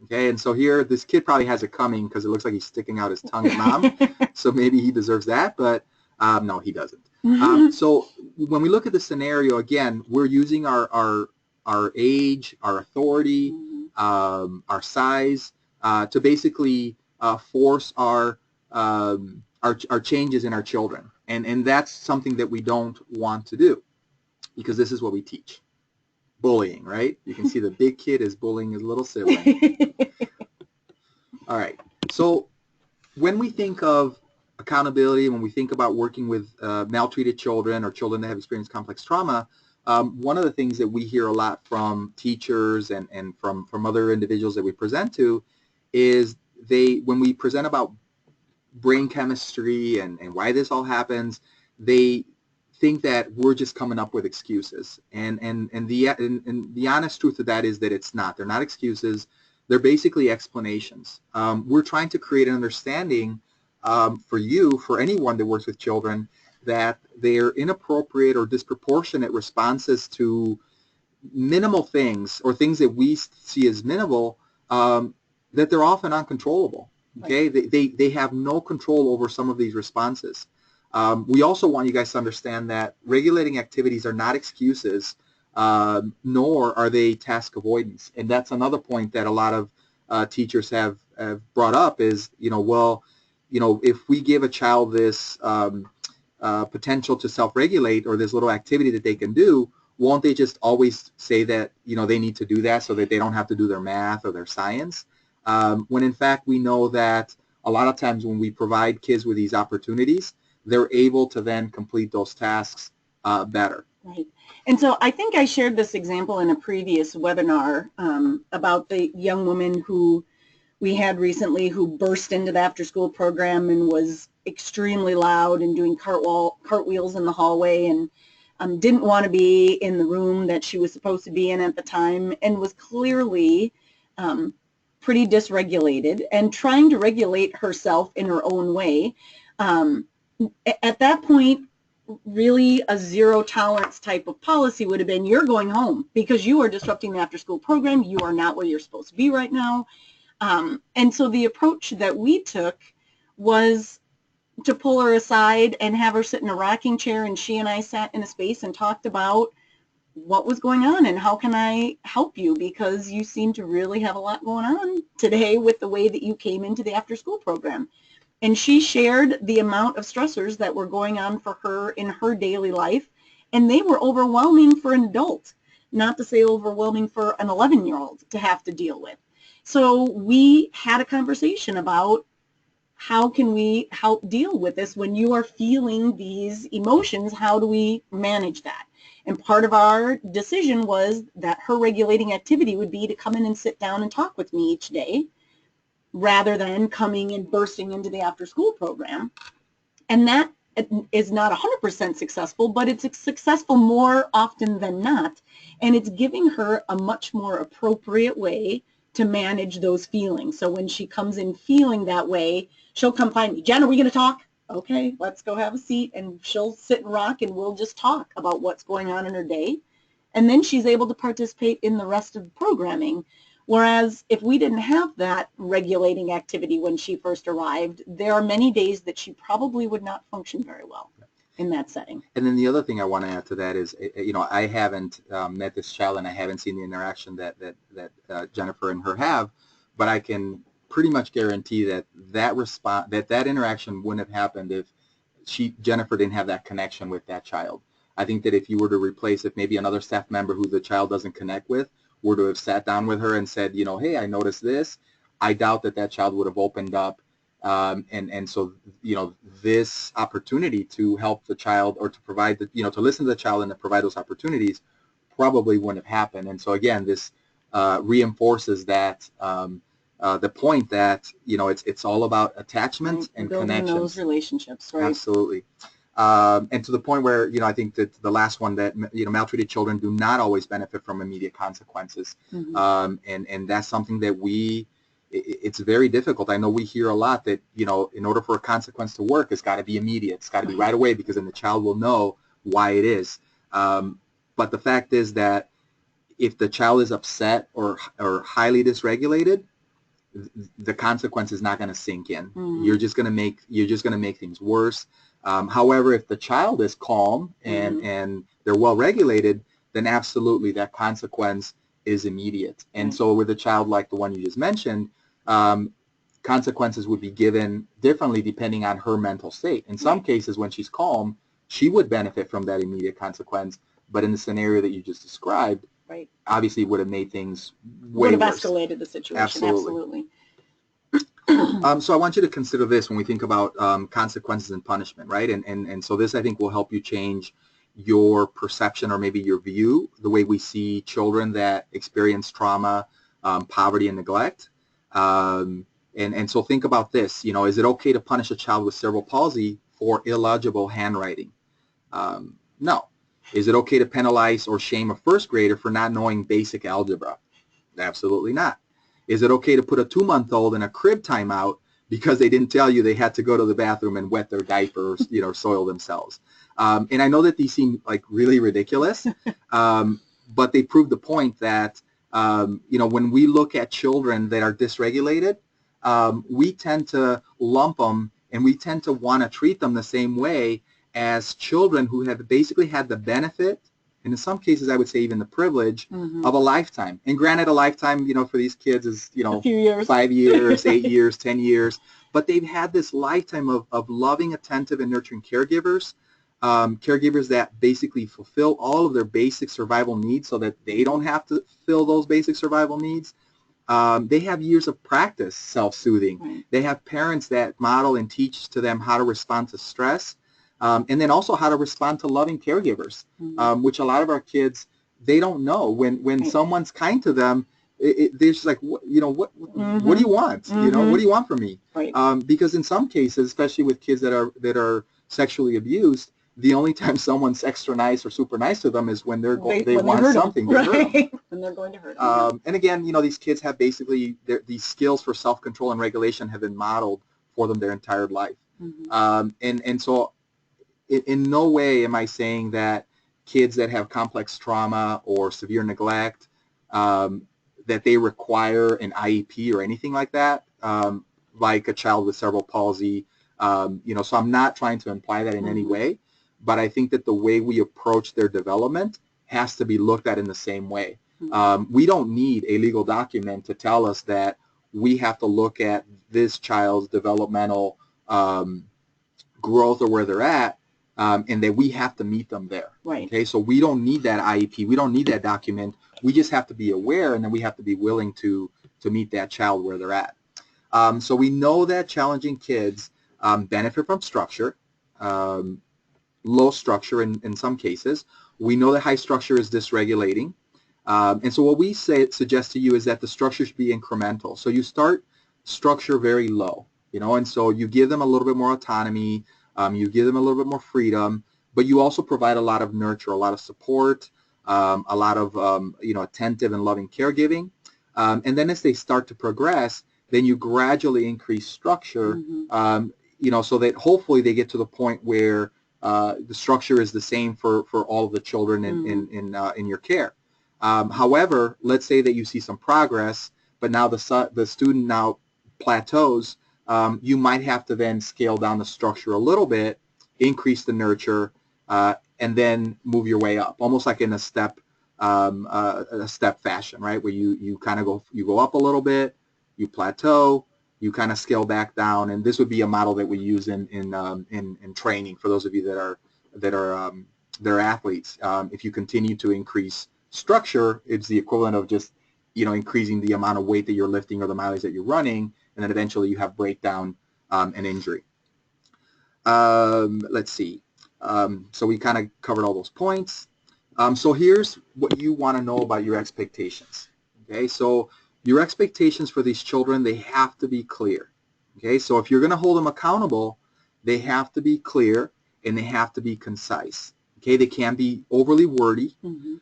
Okay, and so here this kid probably has it coming because it looks like he's sticking out his tongue at mom. So maybe he deserves that, but no, he doesn't. So when we look at the scenario, again, we're using our age, our authority, our size to basically force our changes in our children. And that's something that we don't want to do because this is what we teach. Bullying, right? You can see the big kid is bullying his little sibling. All right. So when we think of accountability, when we think about working with maltreated children or children that have experienced complex trauma, one of the things that we hear a lot from teachers and from other individuals that we present to is when we present about brain chemistry and why this all happens, they think that we're just coming up with excuses. And the honest truth of that is that it's not. They're not excuses. They're basically explanations. We're trying to create an understanding for anyone that works with children, that they're inappropriate or disproportionate responses to minimal things or things that we see as minimal, that they're often uncontrollable. Okay, they have no control over some of these responses. We also want you guys to understand that regulating activities are not excuses, nor are they task avoidance. And that's another point that a lot of teachers have brought up is, if we give a child this potential to self-regulate or this little activity that they can do, won't they just always say that, they need to do that so that they don't have to do their math or their science? When in fact we know that a lot of times when we provide kids with these opportunities, they're able to then complete those tasks better. Right. And so I think I shared this example in a previous webinar about the young woman who we had recently who burst into the after-school program and was extremely loud and doing cartwheels in the hallway and didn't want to be in the room that she was supposed to be in at the time and was clearly pretty dysregulated and trying to regulate herself in her own way. At that point, really a zero tolerance type of policy would have been, you're going home because you are disrupting the after school program. You are not where you're supposed to be right now. And so the approach that we took was to pull her aside and have her sit in a rocking chair, and she and I sat in a space and talked about what was going on and how can I help you, because you seem to really have a lot going on today with the way that you came into the after school program. And she shared the amount of stressors that were going on for her in her daily life, and they were overwhelming for an adult, not to say overwhelming for an 11-year-old to have to deal with. So we had a conversation about how can we help deal with this when you are feeling these emotions, how do we manage that? And part of our decision was that her regulating activity would be to come in and sit down and talk with me each day, rather than coming and bursting into the after-school program. And that is not 100% successful, but it's successful more often than not. And it's giving her a much more appropriate way to manage those feelings. So when she comes in feeling that way, she'll come find me. Jen, are we going to talk? Okay, let's go have a seat. And she'll sit and rock, and we'll just talk about what's going on in her day. And then she's able to participate in the rest of the programming. Whereas if we didn't have that regulating activity when she first arrived, there are many days that she probably would not function very well in that setting. And then the other thing I want to add to that is, I haven't met this child and I haven't seen the interaction that Jennifer and her have, but I can pretty much guarantee that interaction wouldn't have happened if Jennifer didn't have that connection with that child. I think that if you were to replace, if maybe another staff member who the child doesn't connect with were to have sat down with her and said, hey, I noticed this, I doubt that child would have opened up. And so, this opportunity to help the child or to provide to listen to the child and to provide those opportunities probably wouldn't have happened. And so again, this reinforces that the point that, it's all about attachment and building connections. those relationships, right? Absolutely. And to the point where, I think that the last one, that, maltreated children do not always benefit from immediate consequences. And that's something that it's very difficult. I know we hear a lot that, in order for a consequence to work, it's got to be immediate. It's got to be right away, because then the child will know why it is. But the fact is that if the child is upset or highly dysregulated, the consequence is not going to sink in. You're just going to make things worse. However, if the child is calm and they're well regulated, then absolutely that consequence is immediate. And so with a child like the one you just mentioned, consequences would be given differently depending on her mental state. In some cases, when she's calm, she would benefit from that immediate consequence. But in the scenario that you just described, obviously would have made things way worse. Would have escalated the situation. Absolutely. So I want you to consider this when we think about consequences and punishment, right? And so this, I think, will help you change your perception, or maybe your view, the way we see children that experience trauma, poverty, and neglect. And so think about this. Is it okay to punish a child with cerebral palsy for illegible handwriting? No. Is it okay to penalize or shame a first grader for not knowing basic algebra? Absolutely not. Is it okay to put a 2-month-old in a crib timeout because they didn't tell you they had to go to the bathroom and wet their diapers, soil themselves? And I know that these seem like really ridiculous, but they prove the point that, when we look at children that are dysregulated, we tend to lump them, and we tend to want to treat them the same way as children who have basically had the benefit, and in some cases I would say even the privilege, of a lifetime. And granted, a lifetime, for these kids is, a few years. 5 years, 8 years, 10 years. But they've had this lifetime of loving, attentive, and nurturing caregivers, caregivers that basically fulfill all of their basic survival needs so that they don't have to fill those basic survival needs. They have years of practice self-soothing. They have parents that model and teach to them how to respond to stress. And then also how to respond to loving caregivers, which a lot of our kids, they don't know. When someone's kind to them, they're just like, what do you want? What do you want from me? Because in some cases, especially with kids that are sexually abused, the only time someone's extra nice or super nice to them is when they want something to hurt them. When they're going to hurt them. And again, these kids have basically these skills for self-control and regulation have been modeled for them their entire life. And so in no way am I saying that kids that have complex trauma or severe neglect, that they require an IEP or anything like that, like a child with cerebral palsy. So I'm not trying to imply that in any way, but I think that the way we approach their development has to be looked at in the same way. We don't need a legal document to tell us that we have to look at this child's developmental growth or where they're at, and that we have to meet them there. Okay, so we don't need that IEP. We don't need that document. We just have to be aware, and then we have to be willing to meet that child where they're at. So we know that challenging kids benefit from structure, low structure in some cases. We know that high structure is dysregulating. And so what we suggest to you is that the structure should be incremental. So you start structure very low, and so you give them a little bit more autonomy. You give them a little bit more freedom, but you also provide a lot of nurture, a lot of support, a lot of attentive and loving caregiving. And then as they start to progress, then you gradually increase structure, so that hopefully they get to the point where the structure is the same for all of the children in your care. However, let's say that you see some progress, but now the student now plateaus. You might have to then scale down the structure a little bit, increase the nurture, and then move your way up, almost like in a step fashion, right? Where you kind of go up a little bit, you plateau, you kind of scale back down, and this would be a model that we use in training for those of you that are athletes. If you continue to increase structure, it's the equivalent of just increasing the amount of weight that you're lifting or the mileage that you're running, and then eventually you have breakdown and injury. Let's see. So we kind of covered all those points. So here's what you want to know about your expectations. Okay, so your expectations for these children, they have to be clear. Okay, so if you're going to hold them accountable, they have to be clear, and they have to be concise. Okay, they can't be overly wordy. You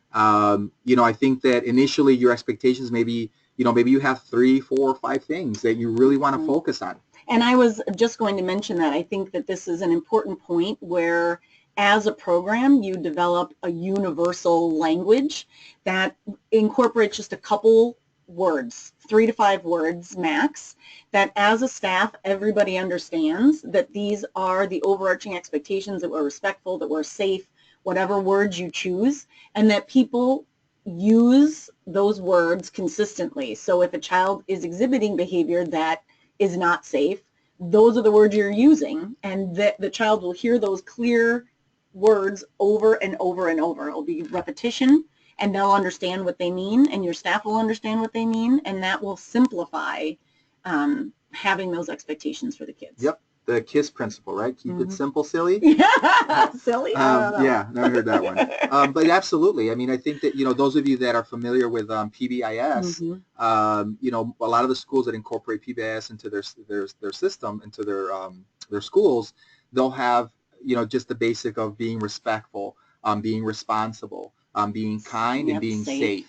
know, I think that initially your expectations maybe, you know, maybe you have 3, 4, or 5 things that you really want to focus on. And I was just going to mention that. I think that this is an important point where as a program you develop a universal language that incorporates just a couple words, 3 to 5 words max, that as a staff everybody understands that these are the overarching expectations, that we're respectful, that we're safe, whatever words you choose, and that people use those words consistently. So if a child is exhibiting behavior that is not safe, those are the words you're using, and that the child will hear those clear words over and over and over. It'll be repetition, and they'll understand what they mean, and your staff will understand what they mean, and that will simplify having those expectations for the kids. Yep, the KISS principle, right? Keep it simple, silly. Yeah, silly. Yeah, never heard that one. But absolutely, I mean, I think that, you know, those of you that are familiar with PBIS, you know, a lot of the schools that incorporate PBIS into their system, into their schools, they'll have, you know, just the basic of being respectful, being responsible, being kind, and being safe.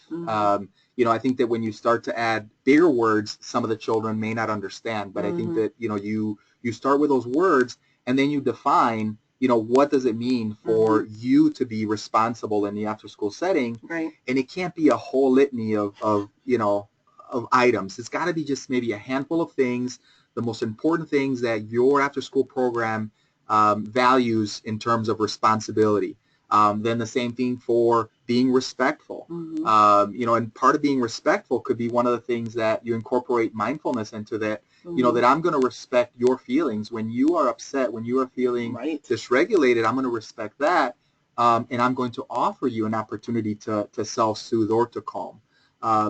You know, I think that when you start to add bigger words, some of the children may not understand, but I think that, you know, you start with those words, and then you define, you know, what does it mean for you to be responsible in the after-school setting, Right. And it can't be a whole litany of you know, of items. It's got to be just maybe a handful of things, the most important things that your after-school program values in terms of responsibility. Then the same thing for being respectful. You know, and part of being respectful could be one of the things that you incorporate mindfulness into, that, you know, that I'm going to respect your feelings. When you are upset, when you are feeling dysregulated, I'm going to respect that, and I'm going to offer you an opportunity to self-soothe or to calm.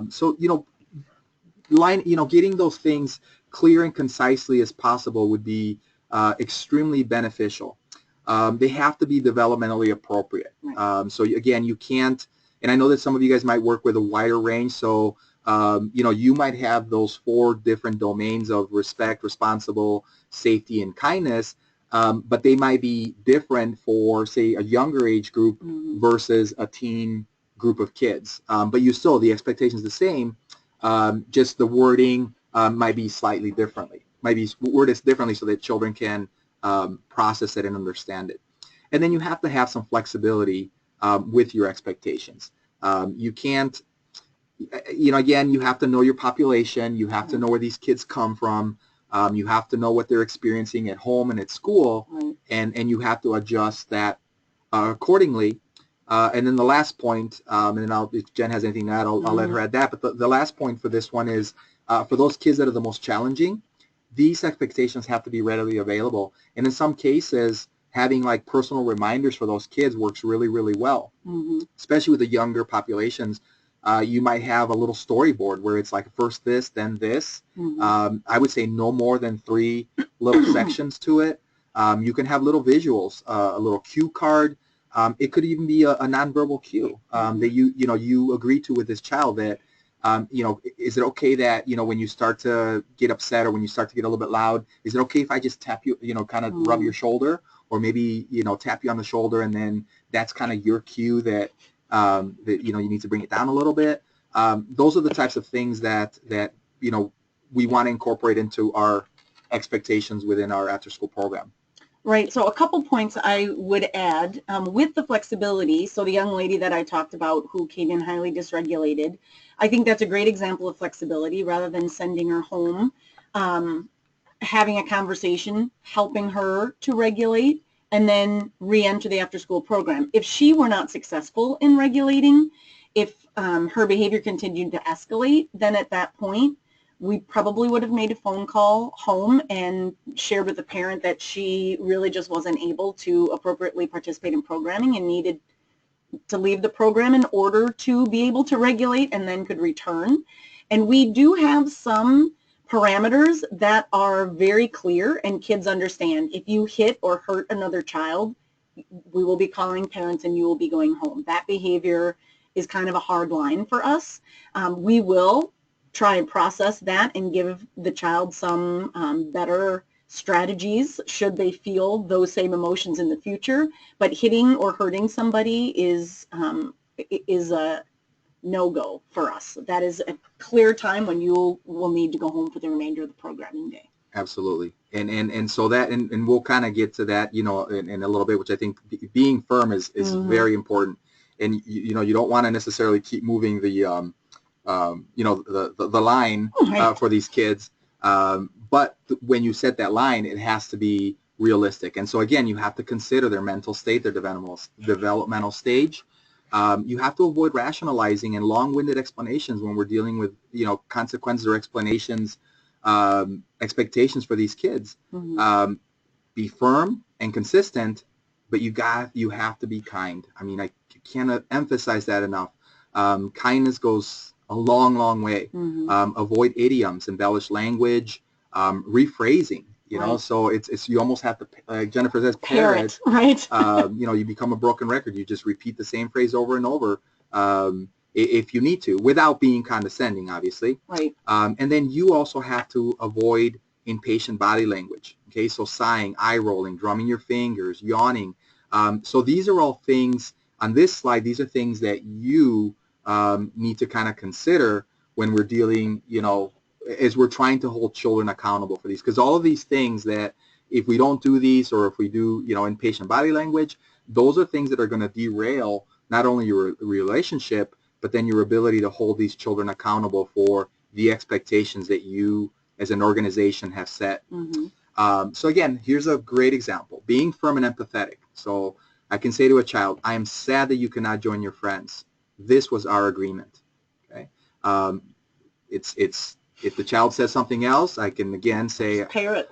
So, you know, getting those things clear and concisely as possible would be extremely beneficial. They have to be developmentally appropriate. So again, you can't, and I know that some of you guys might work with a wider range, so you know, you might have those 4 different domains of respect, responsible, safety, and kindness, but they might be different for, say, a younger age group versus a teen group of kids. But you still, the expectation is the same, just the wording might be slightly differently, might be worded differently so that children can process it and understand it. And then you have to have some flexibility with your expectations. You can't, you know, again, you have to know your population. You have to know where these kids come from. You have to know what they're experiencing at home and at school, and you have to adjust that accordingly. And then the last point, and then if Jen has anything to add, I'll let her add that. But the last point for this one is for those kids that are the most challenging, these expectations have to be readily available. And in some cases, having like personal reminders for those kids works really, really well, especially with the younger populations. You might have a little storyboard where it's like first this, then this. I would say no more than 3 little sections to it. You can have little visuals, a little cue card. It could even be a nonverbal cue that you agree to with this child that, you know, is it okay that, you know, when you start to get upset or when you start to get a little bit loud, is it okay if I just tap you, you know, kind of rub your shoulder, or maybe, you know, tap you on the shoulder, and then that's kind of your cue that, that, you know, you need to bring it down a little bit. Those are the types of things that you know, we want to incorporate into our expectations within our after-school program. Right. So a couple points I would add with the flexibility. So the young lady that I talked about who came in highly dysregulated, I think that's a great example of flexibility. Rather than sending her home, having a conversation, helping her to regulate, and then re-enter the after-school program. If she were not successful in regulating, if her behavior continued to escalate, then at that point, we probably would have made a phone call home and shared with the parent that she really just wasn't able to appropriately participate in programming and needed to leave the program in order to be able to regulate, and then could return. And we do have some parameters that are very clear and kids understand. If you hit or hurt another child, we will be calling parents and you will be going home. That behavior is kind of a hard line for us. We will try and process that and give the child some better strategies should they feel those same emotions in the future. But hitting or hurting somebody is a no-go for us. That is a clear time when you will need to go home for the remainder of the programming day. Absolutely. And so that, and we'll kind of get to that, you know, in a little bit, which I think being firm is very important. And, you know, you don't want to necessarily keep moving the, you know, the line for these kids. But when you set that line, it has to be realistic. And so, again, you have to consider their mental state, their developmental stage. You have to avoid rationalizing and long-winded explanations when we're dealing with, you know, consequences or explanations, expectations for these kids. Be firm and consistent, but you have to be kind. I mean, I can't emphasize that enough. Kindness goes a long way. Avoid idioms, embellish language, rephrasing. You know, so it's you almost have to, like Jennifer says, parrot. Right. You know, you become a broken record. You just repeat the same phrase over and over. If you need to, without being condescending, obviously. Right. And then you also have to avoid impatient body language. Okay, so sighing, eye rolling, drumming your fingers, yawning. So these are all things on this slide. These are things that you need to kind of consider when we're dealing, you know, as we're trying to hold children accountable for these. Because all of these things that if we don't do these, or if we do, you know, impatient body language, those are things that are going to derail not only your relationship, but then your ability to hold these children accountable for the expectations that you as an organization have set. So again, here's a great example. Being firm and empathetic. So I can say to a child, I am sad that you cannot join your friends. This was our agreement. Okay. If the child says something else, I can again say,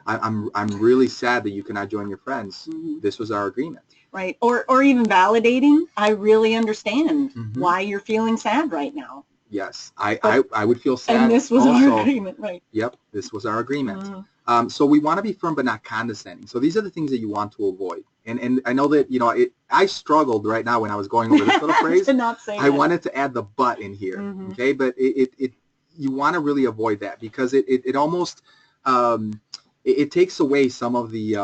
I'm really sad that you cannot join your friends. This was our agreement. Right. Or even validating, I really understand why you're feeling sad right now. Yes, I would feel sad. And this was also, our agreement, right? Yep, this was our agreement. So we want to be firm but not condescending. So these are the things that you want to avoid. And I know that, you know, I struggled right now when I was going over this little phrase. To not say I wanted to add the but in here, okay? But you want to really avoid that, because it almost it takes away some of the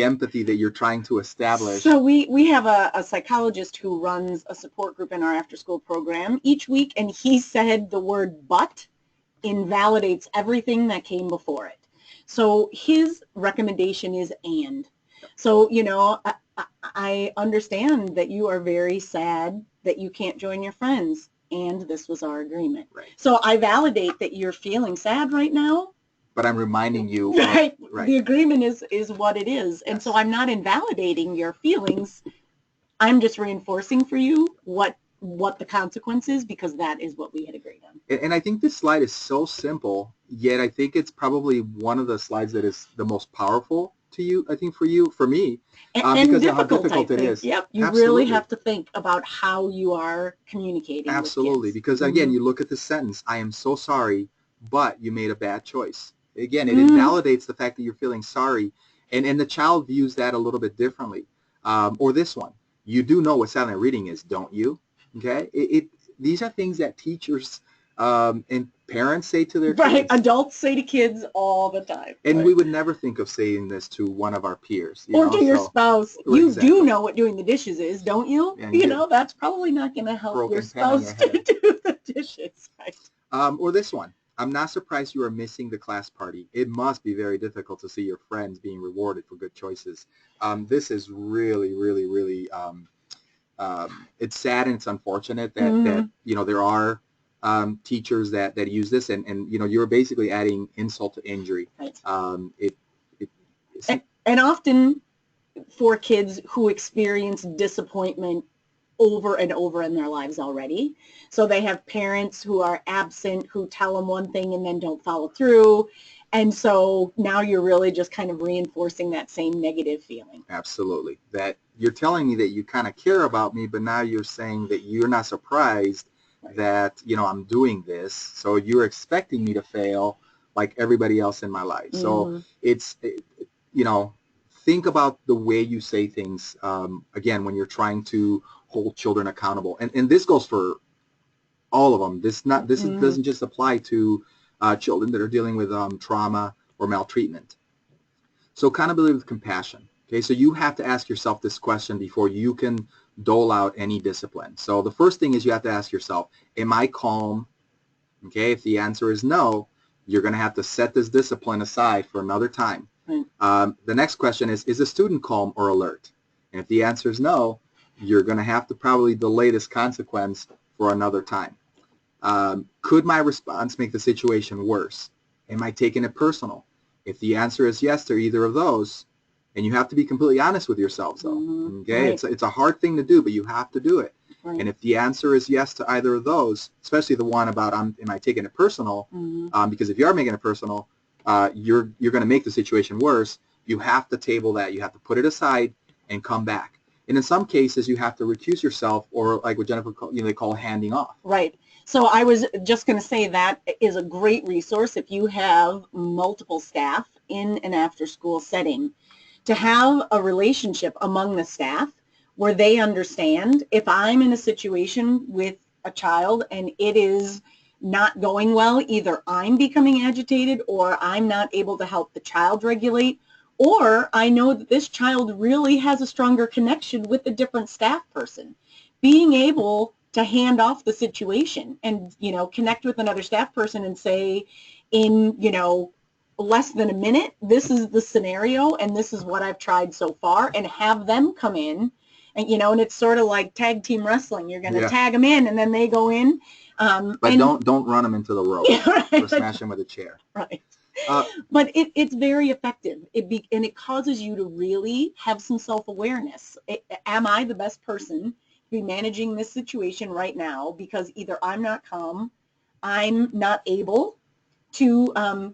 empathy that you're trying to establish. So we have a psychologist who runs a support group in our after-school program each week, and he said the word but invalidates everything that came before it. So his recommendation is and. So, you know, I understand that you are very sad that you can't join your friends, and this was our agreement. Right. So I validate that you're feeling sad right now. But I'm reminding you. Right. The agreement is what it is. And so I'm not invalidating your feelings. I'm just reinforcing for you what the consequence is, because that is what we had agreed on. And I think this slide is so simple, yet I think it's probably one of the slides that is the most powerful to you, I think, for me, because of how difficult it is. Yep. You really have to think about how you are communicating. Absolutely. With kids. Because again, you look at the sentence, I am so sorry, but you made a bad choice. Again, it invalidates the fact that you're feeling sorry, and the child views that a little bit differently. Or this one, you do know what silent reading is, don't you? Okay, these are things that teachers and parents say to their kids. Right, adults say to kids all the time. And we would never think of saying this to one of our peers. Or to your spouse. You do know what doing the dishes is, don't you? And you know, that's probably not going to help your spouse to do the dishes. Right. Or this one. I'm not surprised you are missing the class party. It must be very difficult to see your friends being rewarded for good choices. This is really, really, really, it's sad and it's unfortunate that you know, there are teachers that use this, and you know, you're basically adding insult to injury. Right. And often for kids who experience disappointment over and over in their lives already. So they have parents who are absent, who tell them one thing and then don't follow through. And so now you're really just kind of reinforcing that same negative feeling. Absolutely. That you're telling me that you kind of care about me, but now you're saying that you're not surprised that, you know, I'm doing this. So you're expecting me to fail like everybody else in my life. So you know, think about the way you say things, again, when you're trying to hold children accountable. And this goes for all of them. This doesn't just apply to children that are dealing with trauma or maltreatment. So accountability with compassion. Okay, so you have to ask yourself this question before you can dole out any discipline. So the first thing is you have to ask yourself, am I calm? Okay, if the answer is no, you're going to have to set this discipline aside for another time. Right. The next question is the student calm or alert? And if the answer is no, you're going to have to probably delay this consequence for another time. Could my response make the situation worse? Am I taking it personal? If the answer is yes to either of those, and you have to be completely honest with yourselves, though. Mm-hmm. Okay, Right. it's a hard thing to do, but you have to do it. Right. And if the answer is yes to either of those, especially the one about am I taking it personal, because if you are making it personal, you're going to make the situation worse. You have to table that. You have to put it aside and come back. And in some cases, you have to recuse yourself, or like what Jennifer they call handing off. Right. So I was just going to say that is a great resource if you have multiple staff in an after-school setting, to have a relationship among the staff where they understand if I'm in a situation with a child and it is not going well, either I'm becoming agitated or I'm not able to help the child regulate, or I know that this child really has a stronger connection with a different staff person. Being able to hand off the situation and, connect with another staff person and say in, less than a minute, this is the scenario and this is what I've tried so far, and have them come in and, and it's sort of like tag team wrestling. You're going to tag them in and then they go in. But don't run them into the rope or smash them with a chair. Right. But it's very effective. And it causes you to really have some self-awareness. Am I the best person to be managing this situation right now? Because either I'm not calm, I'm not able to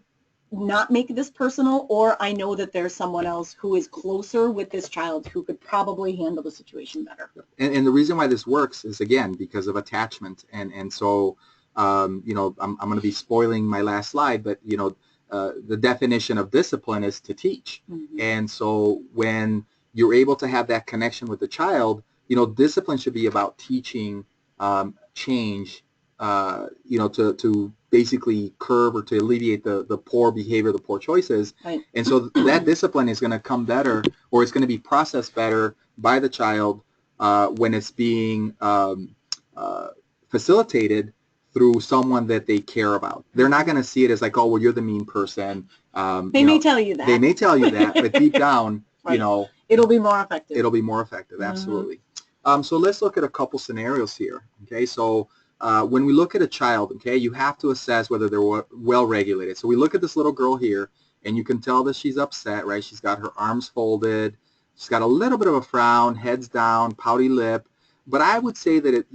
not make this personal, or I know that there's someone else who is closer with this child who could probably handle the situation better. And the reason why this works is, again, because of attachment. And so, I'm going to be spoiling my last slide, but, the definition of discipline is to teach. And so when you're able to have that connection with the child, discipline should be about teaching change, to basically curb or to alleviate the poor behavior, the poor choices. Right. And so that discipline is going to come better, or it's going to be processed better by the child when it's being facilitated through someone that they care about. They're not going to see it as like, oh, well, you're the mean person. They may tell you that. They may tell you that, but deep down, right. It'll be more effective. It'll be more effective, absolutely. So let's look at a couple scenarios here. Okay, so when we look at a child, okay, you have to assess whether they're well regulated. So we look at this little girl here, and you can tell that she's upset, right? She's got her arms folded. She's got a little bit of a frown, head's down, pouty lip. But I would say that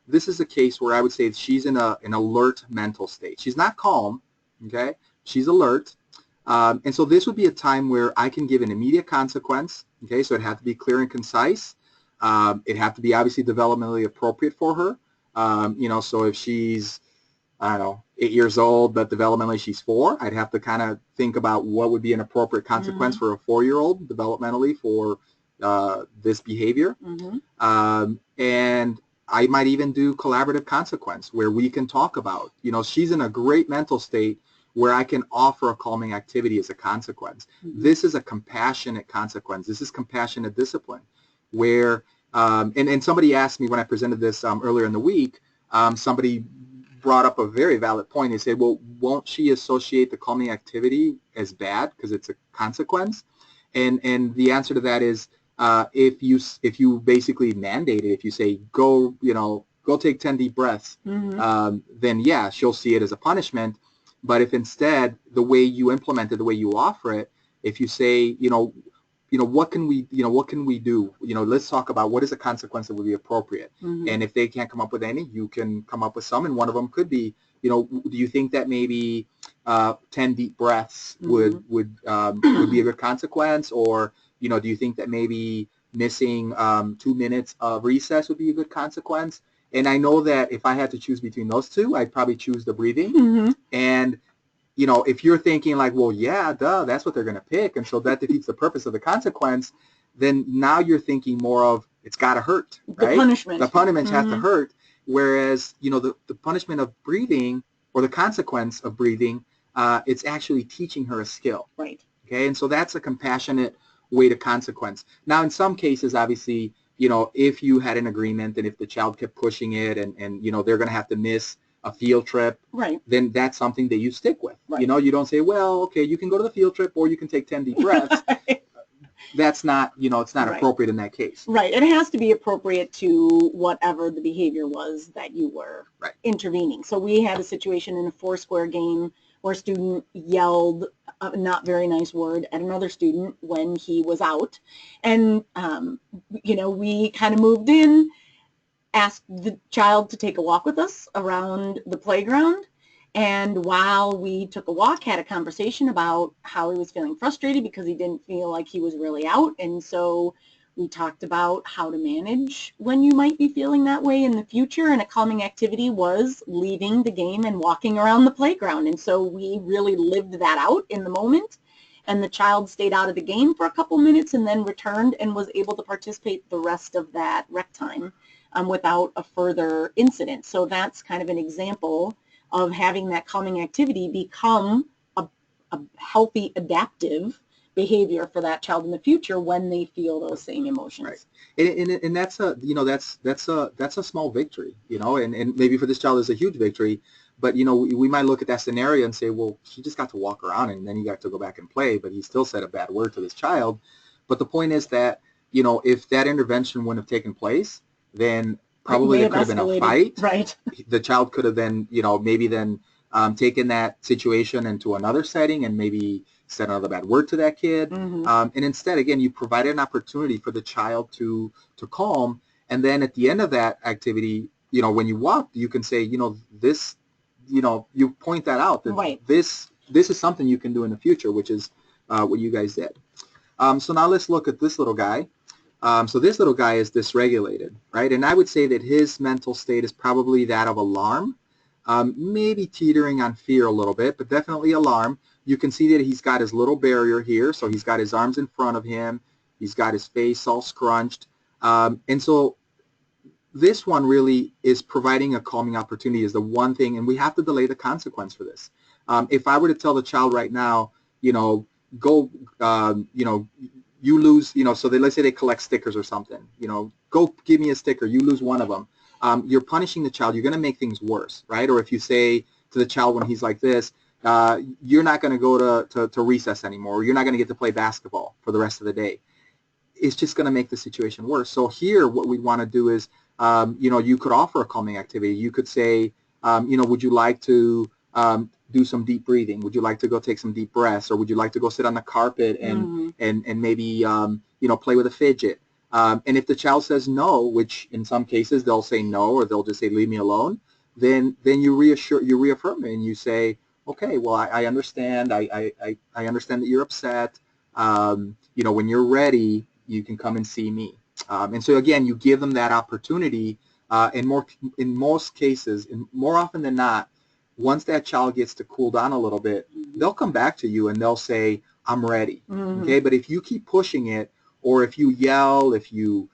this is a case where I would say she's in an alert mental state. She's not calm, okay? She's alert. And so this would be a time where I can give an immediate consequence, okay? So it had to be clear and concise. It have to be obviously developmentally appropriate for her. So if she's, I don't know, 8 years old, but developmentally she's 4, I'd have to kind of think about what would be an appropriate consequence for a 4-year-old developmentally for this behavior. And I might even do collaborative consequence where we can talk about, she's in a great mental state where I can offer a calming activity as a consequence. This is a compassionate consequence. This is compassionate discipline where, and somebody asked me when I presented this earlier in the week, somebody brought up a very valid point. They said, well, won't she associate the calming activity as bad because it's a consequence? And the answer to that is, if you basically mandate it, if you say go take 10 deep breaths, then yeah, she'll see it as a punishment. But if instead the way you implement it, the way you offer it, if you say what can we do? Let's talk about what is a consequence that would be appropriate. And if they can't come up with any, you can come up with some. And one of them could be, do you think that maybe 10 deep breaths would be a good consequence? Or do you think that maybe missing 2 minutes of recess would be a good consequence? And I know that if I had to choose between those two, I'd probably choose the breathing. And if you're thinking like, well, yeah, duh, that's what they're going to pick, and so that defeats the purpose of the consequence, then now you're thinking more of it's got to hurt, right? The punishment. The punishment has to hurt, whereas, the punishment of breathing or the consequence of breathing, it's actually teaching her a skill. Right. Okay, and so that's a compassionate way to consequence. Now, in some cases, obviously, you know, if you had an agreement and if the child kept pushing it and you know, they're going to have to miss a field trip, Right. then that's something that you stick with. Right. You know, you don't say, well, okay, you can go to the field trip or you can take 10 deep breaths. That's not, you know, it's not Right. appropriate in that case. Right. It has to be appropriate to whatever the behavior was that you were Right. intervening. So we had a situation in a Foursquare game where a student yelled a not very nice word at another student when he was out. And, you know, we kind of moved in, asked the child to take a walk with us around the playground. And while we took a walk, had a conversation about how he was feeling frustrated because he didn't feel like he was really out. And so we talked about how to manage when you might be feeling that way in the future. And a calming activity was leaving the game and walking around the playground. And so we really lived that out in the moment. And the child stayed out of the game for a couple minutes and then returned and was able to participate the rest of that rec time without a further incident. So that's kind of an example of having that calming activity become a healthy adaptive behavior for that child in the future when they feel those same emotions. Right. And that's a, you know, that's a small victory, you know, and maybe for this child it's a huge victory, but you know, we might look at that scenario and say, well, he just got to walk around and then he got to go back and play, but he still said a bad word to this child. But the point is that, you know, if that intervention wouldn't have taken place, then probably there could have been a fight. Right. The child could have then, you know, maybe then taken that situation into another setting and maybe said another bad word to that kid. Mm-hmm. And instead, again, you provided an opportunity for the child to calm. And then at the end of that activity, you know, when you walk, you can say, you know, this, you know, you point that out that right. this is something you can do in the future, which is what you guys did. So now let's look at this little guy. So this little guy is dysregulated, right? And I would say that his mental state is probably that of alarm, maybe teetering on fear a little bit, but definitely alarm. You can see that he's got his little barrier here, so he's got his arms in front of him. He's got his face all scrunched. And so this one really is providing a calming opportunity is the one thing, and we have to delay the consequence for this. If I were to tell the child right now, you know, go, you know, you lose, you know, so let's say they collect stickers or something, you know, go give me a sticker, you lose one of them. You're punishing the child, you're going to make things worse, right? Or if you say to the child when he's like this, you're not going to go to recess anymore, or you're not going to get to play basketball for the rest of the day. It's just going to make the situation worse. So here what we want to do is, you know, you could offer a calming activity. You could say, you know, would you like to do some deep breathing? Would you like to go take some deep breaths? Or would you like to go sit on the carpet and maybe, you know, play with a fidget? And if the child says no, which in some cases they'll say no, or they'll just say, leave me alone, then you reaffirm it and you say, okay, well, I understand. I understand that you're upset. You know, when you're ready, you can come and see me. And so again, you give them that opportunity. In most cases, and more often than not, once that child gets to cool down a little bit, they'll come back to you and they'll say, I'm ready. Okay, but if you keep pushing it, or if you yell, if you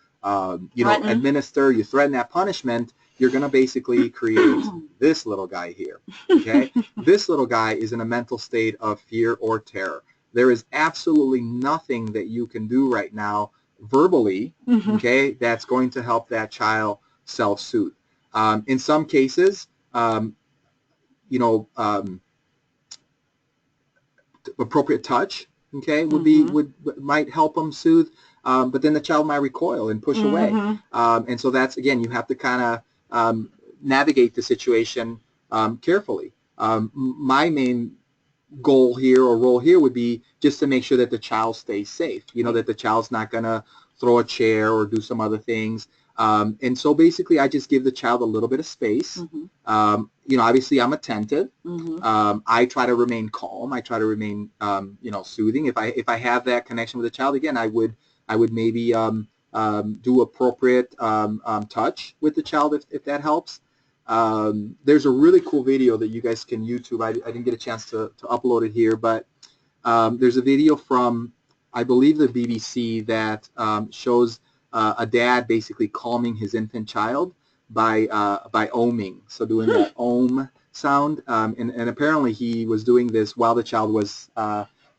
you know, administer, you threaten that punishment, you're going to basically create this little guy here. Okay, this little guy is in a mental state of fear or terror. There is absolutely nothing that you can do right now verbally, okay, that's going to help that child self-soothe. In some cases, you know, appropriate touch, okay, might help them soothe, but then the child might recoil and push away, and so that's, again, you have to kind of navigate the situation carefully. My main goal here or role here would be just to make sure that the child stays safe, you know, that the child's not going to throw a chair or do some other things. And so basically I just give the child a little bit of space. You know, obviously I'm attentive. I try to remain calm. I try to remain, you know, soothing. If I have that connection with the child, again, I would maybe do appropriate touch with the child if that helps. There's a really cool video that you guys can YouTube. I didn't get a chance to upload it here, but there's a video from, I believe, the BBC that shows a dad basically calming his infant child by oming, so doing that om sound, and apparently he was doing this while the child was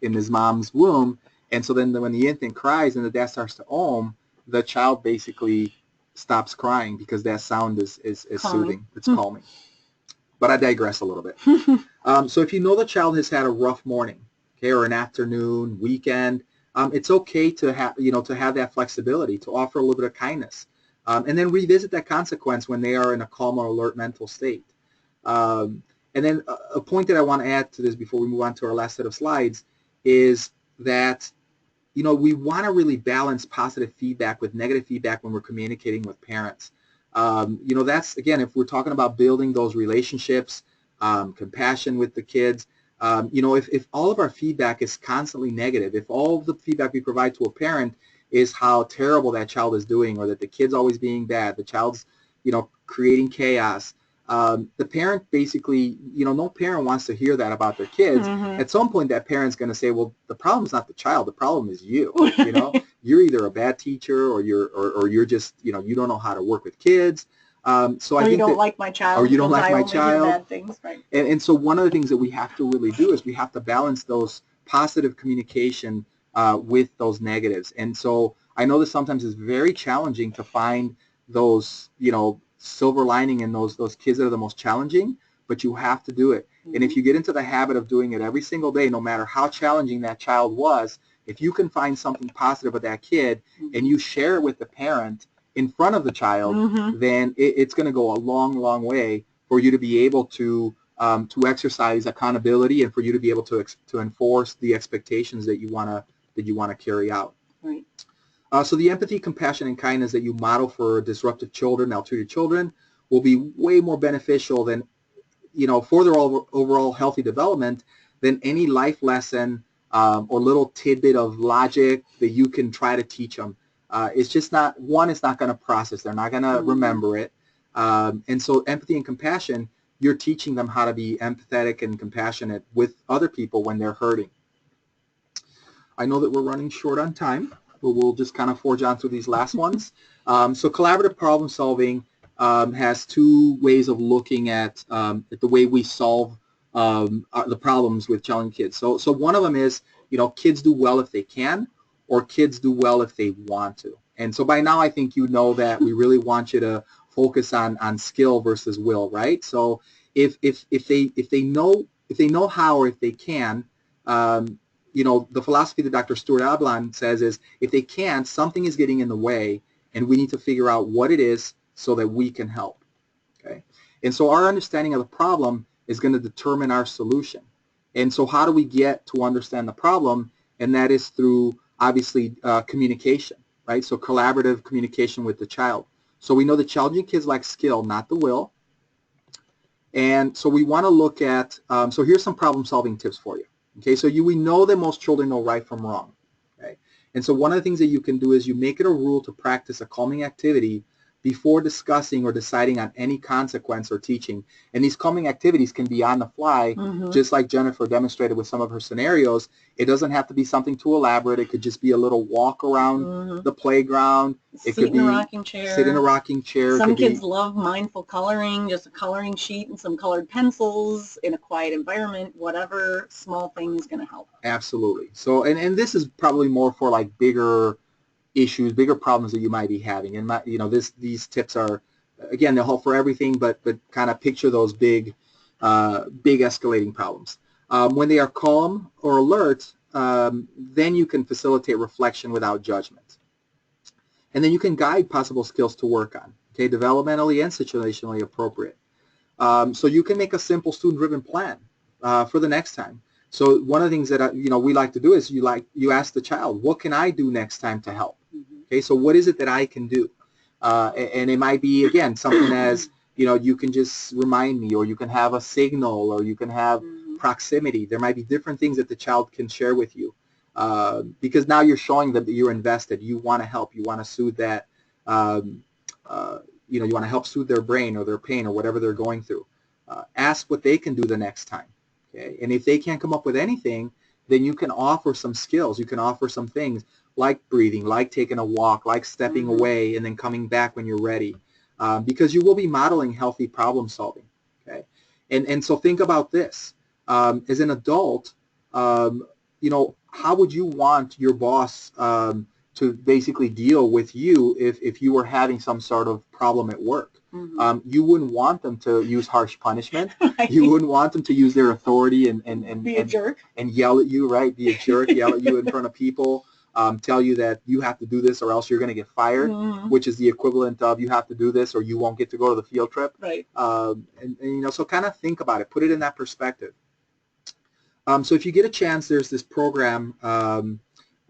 in his mom's womb. And so then when the infant cries and the dad starts to ohm, the child basically stops crying because that sound is soothing. It's calming. But I digress a little bit. So if you know the child has had a rough morning, okay, or an afternoon, weekend, it's okay to have that flexibility, to offer a little bit of kindness, and then revisit that consequence when they are in a calm or alert mental state. And then a point that I want to add to this before we move on to our last set of slides is that we want to really balance positive feedback with negative feedback when we're communicating with parents. That's, again, if we're talking about building those relationships, compassion with the kids, if all of our feedback is constantly negative, if all of the feedback we provide to a parent is how terrible that child is doing, or that the kid's always being bad, the child's, creating chaos, the parent basically, no parent wants to hear that about their kids. At some point, that parent's going to say, well, the problem's not the child, the problem is you. You're either a bad teacher, or you're just, you don't know how to work with kids. So I think you don't like my child. Or you don't like my child. Bad things, right? And so one of the things that we have to really do is we have to balance those positive communication with those negatives. And so I know that sometimes it's very challenging to find those, silver lining in those kids that are the most challenging, but you have to do it. And if you get into the habit of doing it every single day, no matter how challenging that child was, if you can find something positive with that kid and you share it with the parent in front of the child, then it's going to go a long, long way for you to be able to exercise accountability, and for you to be able to enforce the expectations that you want to carry out. Right. So the empathy, compassion, and kindness that you model for disruptive children, maltreated children, will be way more beneficial than, for their overall healthy development, than any life lesson or little tidbit of logic that you can try to teach them. It's just not, it's not going to process. They're not going to remember it. And so empathy and compassion, you're teaching them how to be empathetic and compassionate with other people when they're hurting. I know that we're running short on time, but we'll just kind of forge on through these last ones. So collaborative problem solving has two ways of looking at the way we solve the problems with challenging kids. So one of them is, kids do well if they can, or kids do well if they want to. And so by now I think you know that we really want you to focus on skill versus will, right? So if they know how, or if they can, the philosophy that Dr. Stuart Ablon says is, if they can't, something is getting in the way, and we need to figure out what it is so that we can help. Okay? And so our understanding of the problem is going to determine our solution. And so how do we get to understand the problem? And that is through, obviously, communication, right? So collaborative communication with the child. So we know that challenging kids lack skill, not the will. And so we want to look at, so here's some problem-solving tips for you. Okay, so we know that most children know right from wrong. Okay, and so one of the things that you can do is you make it a rule to practice a calming activity before discussing or deciding on any consequence or teaching. And these calming activities can be on the fly, just like Jennifer demonstrated with some of her scenarios. It doesn't have to be something too elaborate. It could just be a little walk around the playground. It could be sit in a rocking chair. Sit in a rocking chair. Some kids love mindful coloring, just a coloring sheet and some colored pencils in a quiet environment. Whatever small thing is going to help. Absolutely. So, and this is probably more for like bigger issues, bigger problems that you might be having. And these tips are, again, they'll help for everything, but kind of picture those big escalating problems. When they are calm or alert, then you can facilitate reflection without judgment. And then you can guide possible skills to work on, okay, developmentally and situationally appropriate. So you can make a simple student-driven plan for the next time. So one of the things that we like to do is you ask the child, what can I do next time to help? Okay, so what is it that I can do? And it might be, again, something as, you can just remind me, or you can have a signal, or you can have proximity. There might be different things that the child can share with you, because now you're showing them that you're invested. You want to help. You want to soothe that, you want to help soothe their brain or their pain or whatever they're going through. Ask what they can do the next time. Okay, and if they can't come up with anything, then you can offer some skills. You can offer some things like breathing, like taking a walk, like stepping away and then coming back when you're ready, because you will be modeling healthy problem solving. Okay, and so think about this. As an adult, how would you want your boss to basically deal with you if you were having some sort of problem at work? You wouldn't want them to use harsh punishment. Right. You wouldn't want them to use their authority and be a jerk and yell at you, right? Be a jerk, yell at you in front of people, tell you that you have to do this or else you're going to get fired, which is the equivalent of you have to do this or you won't get to go to the field trip. Right. And so kind of think about it, put it in that perspective. So if you get a chance, there's this program,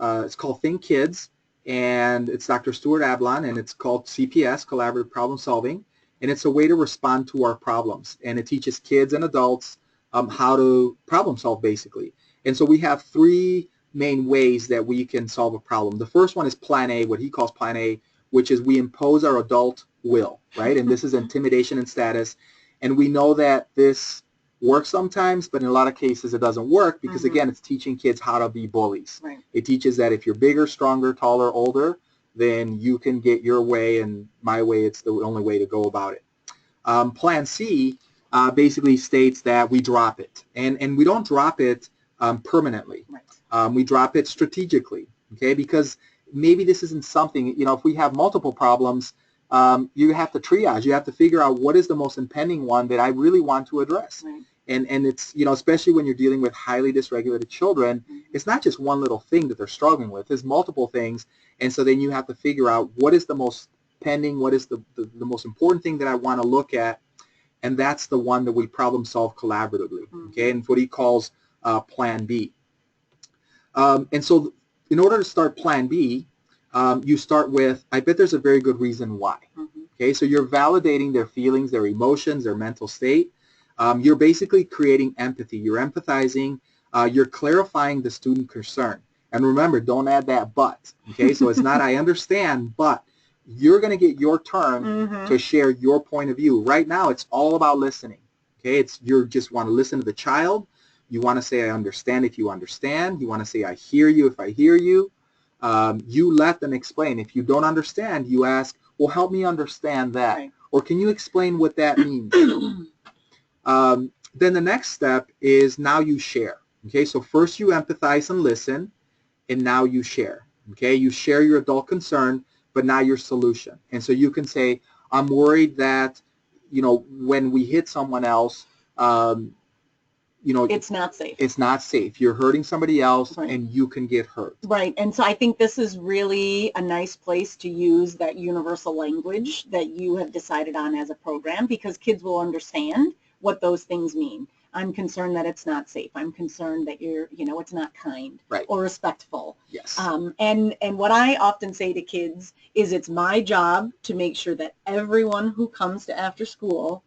it's called Think Kids, and it's Dr. Stuart Ablon, and it's called CPS, Collaborative Problem Solving, and it's a way to respond to our problems, and it teaches kids and adults how to problem solve, basically. And so we have three main ways that we can solve a problem. The first one is Plan A, what he calls Plan A, which is we impose our adult will, right? And this is intimidation and status, and we know that this works sometimes, but in a lot of cases it doesn't work because, again, it's teaching kids how to be bullies. Right. It teaches that if you're bigger, stronger, taller, older, then you can get your way, and my way, it's the only way to go about it. Plan C basically states that we drop it, and we don't drop it permanently. Right. We drop it strategically, okay, because maybe this isn't something, if we have multiple problems, you have to triage. You have to figure out what is the most impending one that I really want to address. Right. And it's, especially when you're dealing with highly dysregulated children, it's not just one little thing that they're struggling with. There's multiple things. And so then you have to figure out what is the most pending, what is the most important thing that I want to look at. And that's the one that we problem solve collaboratively. Okay, and what he calls Plan B. And so in order to start Plan B, you start with, I bet there's a very good reason why. Okay, so you're validating their feelings, their emotions, their mental state. You're basically creating empathy. You're empathizing. You're clarifying the student concern. And remember, don't add that but. Okay, so it's not I understand, but you're going to get your turn to share your point of view. Right now, it's all about listening. Okay, you just want to listen to the child. You want to say I understand if you understand. You want to say I hear you if I hear you. You let them explain. If you don't understand, you ask, well, help me understand that. Right. Or can you explain what that means? Then the next step is now you share. Okay, so first you empathize and listen, and now you share. Okay, you share your adult concern, but now your solution. And so you can say, I'm worried that, when we hit someone else, it's not safe. It's not safe. You're hurting somebody else, right, and you can get hurt. Right. And so I think this is really a nice place to use that universal language that you have decided on as a program, because kids will understand what those things mean. I'm concerned that it's not safe. I'm concerned that it's not kind, right, or respectful. Yes. And what I often say to kids is it's my job to make sure that everyone who comes to after school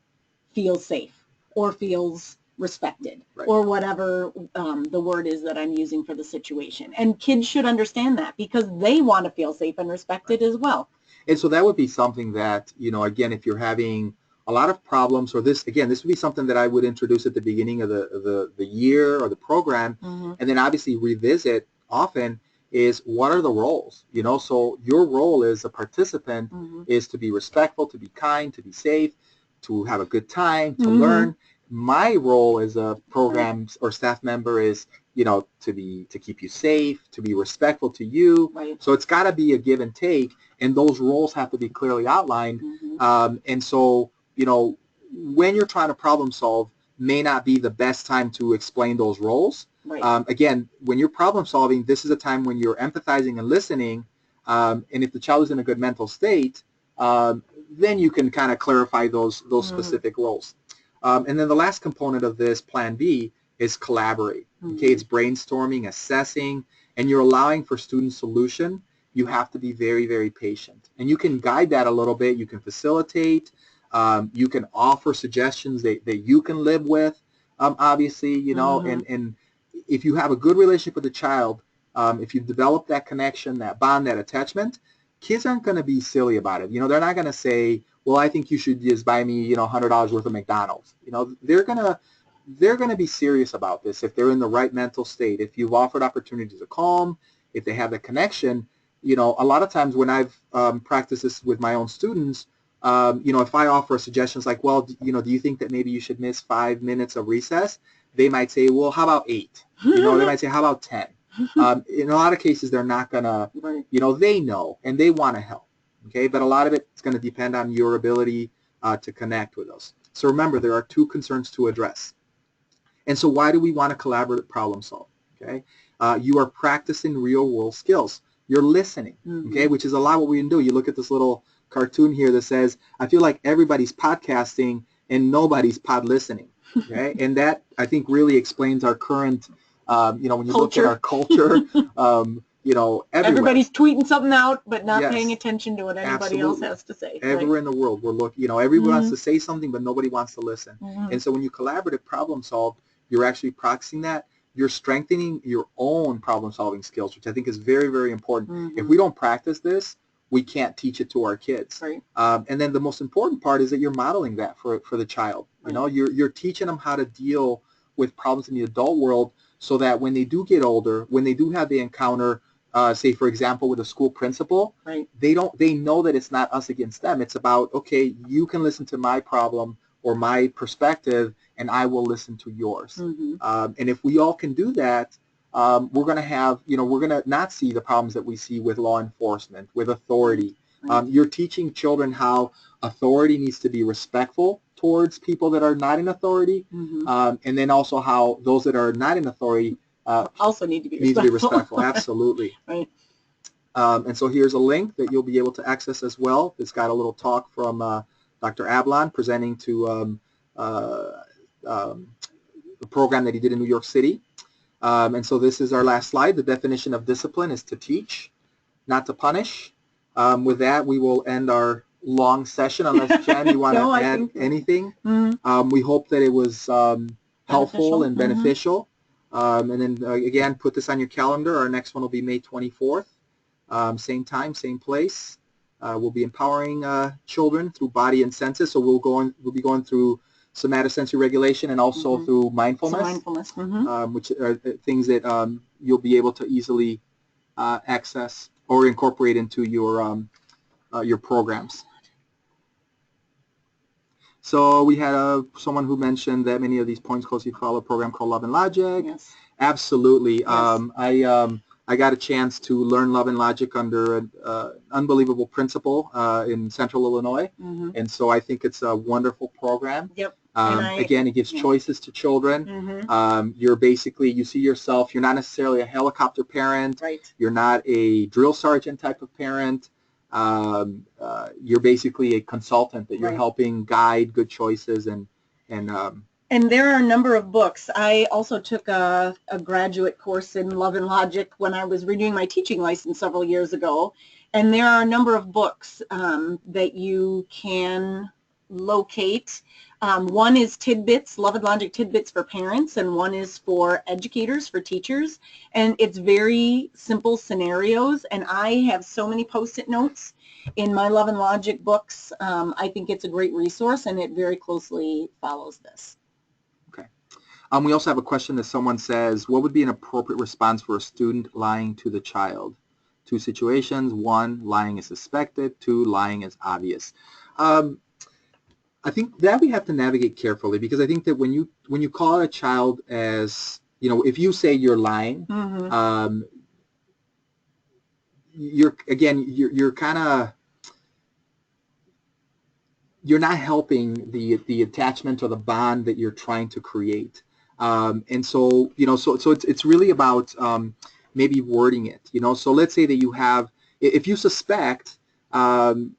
feels safe or feels respected, right, or whatever the word is that I'm using for the situation. And kids should understand that because they want to feel safe and respected, right, as well. And so that would be something that, again, if you're having a lot of problems, or this would be something that I would introduce at the beginning of the year or the program, and then obviously revisit often, is what are the roles? So your role as a participant is to be respectful, to be kind, to be safe, to have a good time, to learn. My role as a program or staff member is, to keep you safe, to be respectful to you. Right. So it's got to be a give and take, and those roles have to be clearly outlined. And so, when you're trying to problem solve, may not be the best time to explain those roles. Right. Again, when you're problem solving, this is a time when you're empathizing and listening, and if the child is in a good mental state, then you can kind of clarify those specific roles. And then the last component of this Plan B is collaborate. Okay, it's brainstorming, assessing, and you're allowing for student solution. You have to be very, very patient. And you can guide that a little bit. You can facilitate. You can offer suggestions that you can live with, obviously, and if you have a good relationship with the child, if you develop that connection, that bond, that attachment, kids aren't going to be silly about it. They're not going to say, well, I think you should just buy me, $100 worth of McDonald's. They're going to be serious about this if they're in the right mental state. If you've offered opportunities to calm, if they have the connection, a lot of times when I've practiced this with my own students, if I offer suggestions like, well, do you think that maybe you should miss 5 minutes of recess? they might say, well, how about 8? They might say, how about 10? In a lot of cases, they're not going to, they know and they want to help. Okay, but a lot of it is going to depend on your ability to connect with us. So remember, there are 2 concerns to address. And so why do we want to collaborate problem solve? Okay, you are practicing real world skills. You're listening, okay, which is a lot what we can do. You look at this little cartoon here that says, I feel like everybody's podcasting and nobody's pod listening. Okay, and that I think really explains our current, when you look at our culture, everywhere. Everybody's tweeting something out, but not paying attention to what anybody else has to say. Everywhere in the world, we're looking, everyone wants to say something, but nobody wants to listen. And so when you collaborative problem solve, you're actually practicing that. You're strengthening your own problem-solving skills, which I think is very, very important. If we don't practice this, we can't teach it to our kids. Right. And then the most important part is that you're modeling that for the child. Right. You're teaching them how to deal with problems in the adult world so that when they do get older, when they do have the encounter, say, for example, with a school principal, they know that it's not us against them. It's about, okay, you can listen to my problem or my perspective, and I will listen to yours. And if we all can do that, we're going to have, we're going to not see the problems that we see with law enforcement, with authority. You're teaching children how authority needs to be respectful towards people that are not in authority, and then also how those that are not in authority also need to be respectful. Absolutely. Right. And so here's a link that you'll be able to access as well. It's got a little talk from Dr. Ablon presenting to the program that he did in New York City. And so this is our last slide. The definition of discipline is to teach, not to punish. With that, we will end our long session, unless, Jen, you want to add anything. We hope that it was helpful and beneficial. And then, again, put this on your calendar. Our next one will be May 24th. Same time, same place. We'll be empowering children through body and senses. So we'll be going through somatosensory regulation and also through mindfulness, which are things that you'll be able to easily access or incorporate into your programs. So we had someone who mentioned that many of these points closely follow a program called Love and Logic. Yes. Absolutely. Yes. I got a chance to learn Love and Logic under an unbelievable principal in Central Illinois, and so I think it's a wonderful program. Yep. Again, it gives choices to children. You're basically, you see yourself, you're not necessarily a helicopter parent. Right. You're not a drill sergeant type of parent. You're basically a consultant that you're helping guide good choices and there are a number of books. I also took a graduate course in Love and Logic when I was renewing my teaching license several years ago. And there are a number of books that you can locate. One is Tidbits, Love and Logic Tidbits for Parents, and one is for educators, for teachers. And it's very simple scenarios. And I have so many Post-it notes in my Love and Logic books. I think it's a great resource, and it very closely follows this. We also have a question that someone says, what would be an appropriate response for a student lying to the child? 2 situations. 1, lying is suspected. 2, lying is obvious. I think that we have to navigate carefully, because I think that when you call a child as, if you say you're lying, you're kind of, you're not helping the attachment or the bond that you're trying to create. And so, so it's really about maybe wording it, So let's say that you have, if you suspect, again,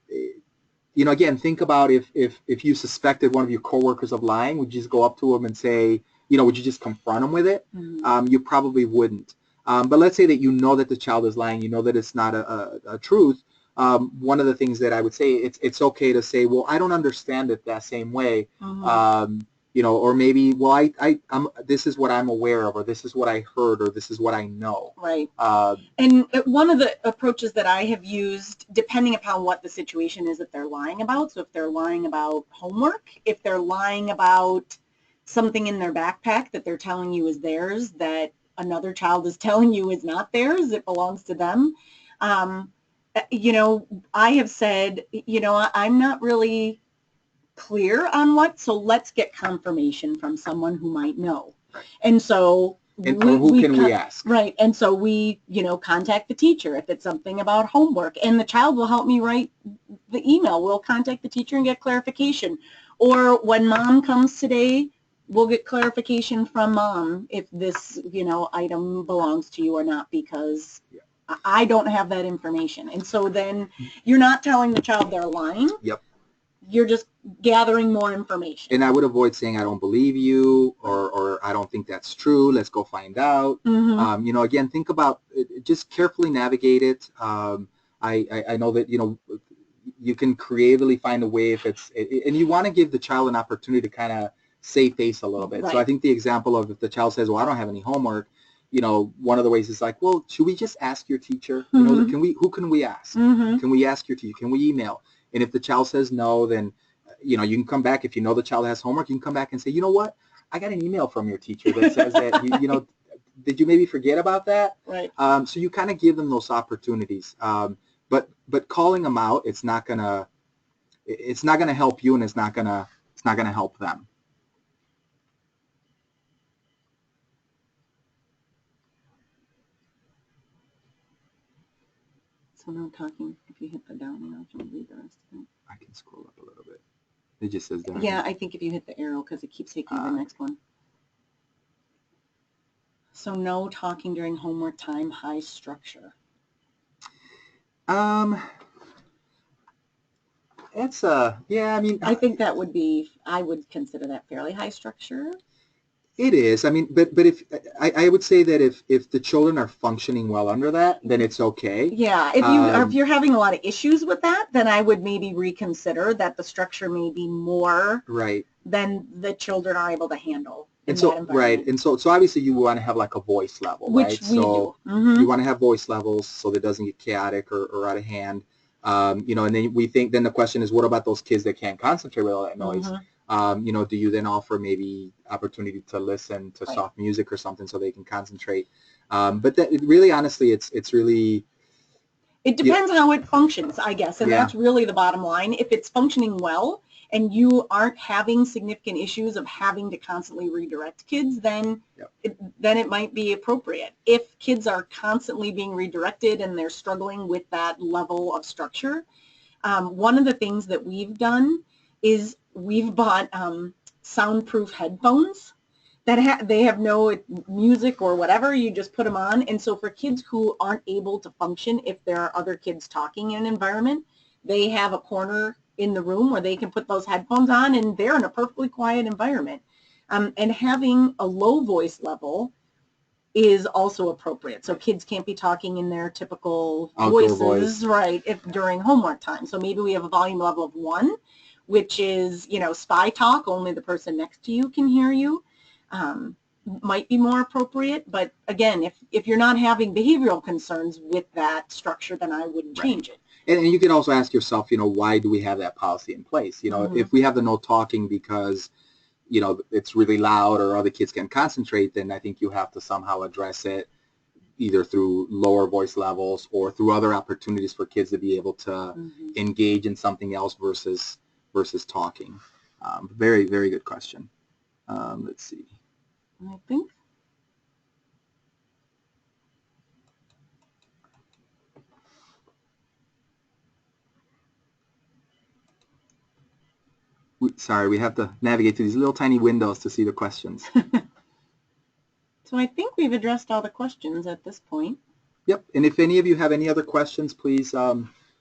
think about if you suspected one of your coworkers of lying, would you just go up to them and say, would you just confront them with it? You probably wouldn't. But let's say that you know that the child is lying, that it's not a truth. One of the things that I would say, it's okay to say, well, I don't understand it that same way. Or maybe, well, I'm this is what I'm aware of, or this is what I heard, or this is what I know. Right. And one of the approaches that I have used, depending upon what the situation is that they're lying about, so if they're lying about homework, if they're lying about something in their backpack that they're telling you is theirs, that another child is telling you is not theirs, it belongs to them. I have said, I'm not really clear on what, so let's get confirmation from someone who might know. Right. And so or who can we ask? Right. And so we, contact the teacher if it's something about homework, and the child will help me write the email. We'll contact the teacher and get clarification. Or when mom comes today, we'll get clarification from mom if this, item belongs to you or not, because I don't have that information. And so then you're not telling the child they're lying. Yep. You're just gathering more information. And I would avoid saying, I don't believe you, or I don't think that's true. Let's go find out. Mm-hmm. Again, think about it, just carefully navigate it. I know that, you can creatively find a way and you want to give the child an opportunity to kind of save face a little bit. Right. So I think the example of if the child says, well, I don't have any homework, one of the ways is like, well, should we just ask your teacher? Mm-hmm. Who can we ask? Mm-hmm. Can we ask your teacher? Can we email? And if the child says no, then, you can come back. If you know the child has homework, you can come back and say, you know what? I got an email from your teacher that says that, did you maybe forget about that? Right. So you kind of give them those opportunities. But calling them out, it's not gonna help you, and it's not gonna help them. So no talking. If you hit the down arrow, can you read the rest of it? I can scroll up a little bit. It just says that. Yeah, I think if you hit the arrow, because it keeps taking you to the next one. So no talking during homework time, high structure. It's yeah. I mean, I think that would be. I would consider that fairly high structure. It is. I mean, but if I would say that if the children are functioning well under that, then it's okay. Yeah. If you're having a lot of issues with that, then I would maybe reconsider that the structure may be more right than the children are able to handle. And so so obviously you want to have like a voice level, right? Which we do. Mm-hmm. You want to have voice levels so that it doesn't get chaotic or out of hand. And then the question is, what about those kids that can't concentrate with all that noise? Mm-hmm. Do you then offer maybe opportunity to listen to soft music or something so they can concentrate? But really, honestly, it's really... It depends how it functions, I guess, and that's really the bottom line. If it's functioning well and you aren't having significant issues of having to constantly redirect kids, then it might be appropriate. If kids are constantly being redirected and they're struggling with that level of structure, one of the things that we've done is we've bought soundproof headphones that they have no music or whatever. You just put them on. And so for kids who aren't able to function if there are other kids talking in an environment, they have a corner in the room where they can put those headphones on and they're in a perfectly quiet environment. And having a low voice level is also appropriate. So kids can't be talking in their typical voices, right, during homework time. So maybe we have a volume level of 1, which is, spy talk, only the person next to you can hear you. Might be more appropriate, but again, if you're not having behavioral concerns with that structure, then I wouldn't change it. And you can also ask yourself, why do we have that policy in place? Mm-hmm. If we have the no talking because, it's really loud or other kids can't concentrate, then I think you have to somehow address it either through lower voice levels or through other opportunities for kids to be able to engage in something else versus talking. Very, very good question. Let's see. I think. Sorry, we have to navigate through these little tiny windows to see the questions. So I think we've addressed all the questions at this point. Yep. And if any of you have any other questions, please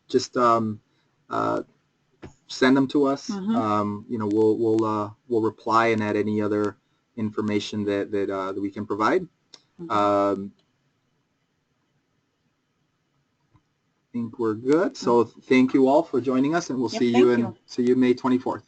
just send them to us. We'll reply and add any other information that we can provide. I think we're good. So thank you all for joining us, and we'll see you May 24th.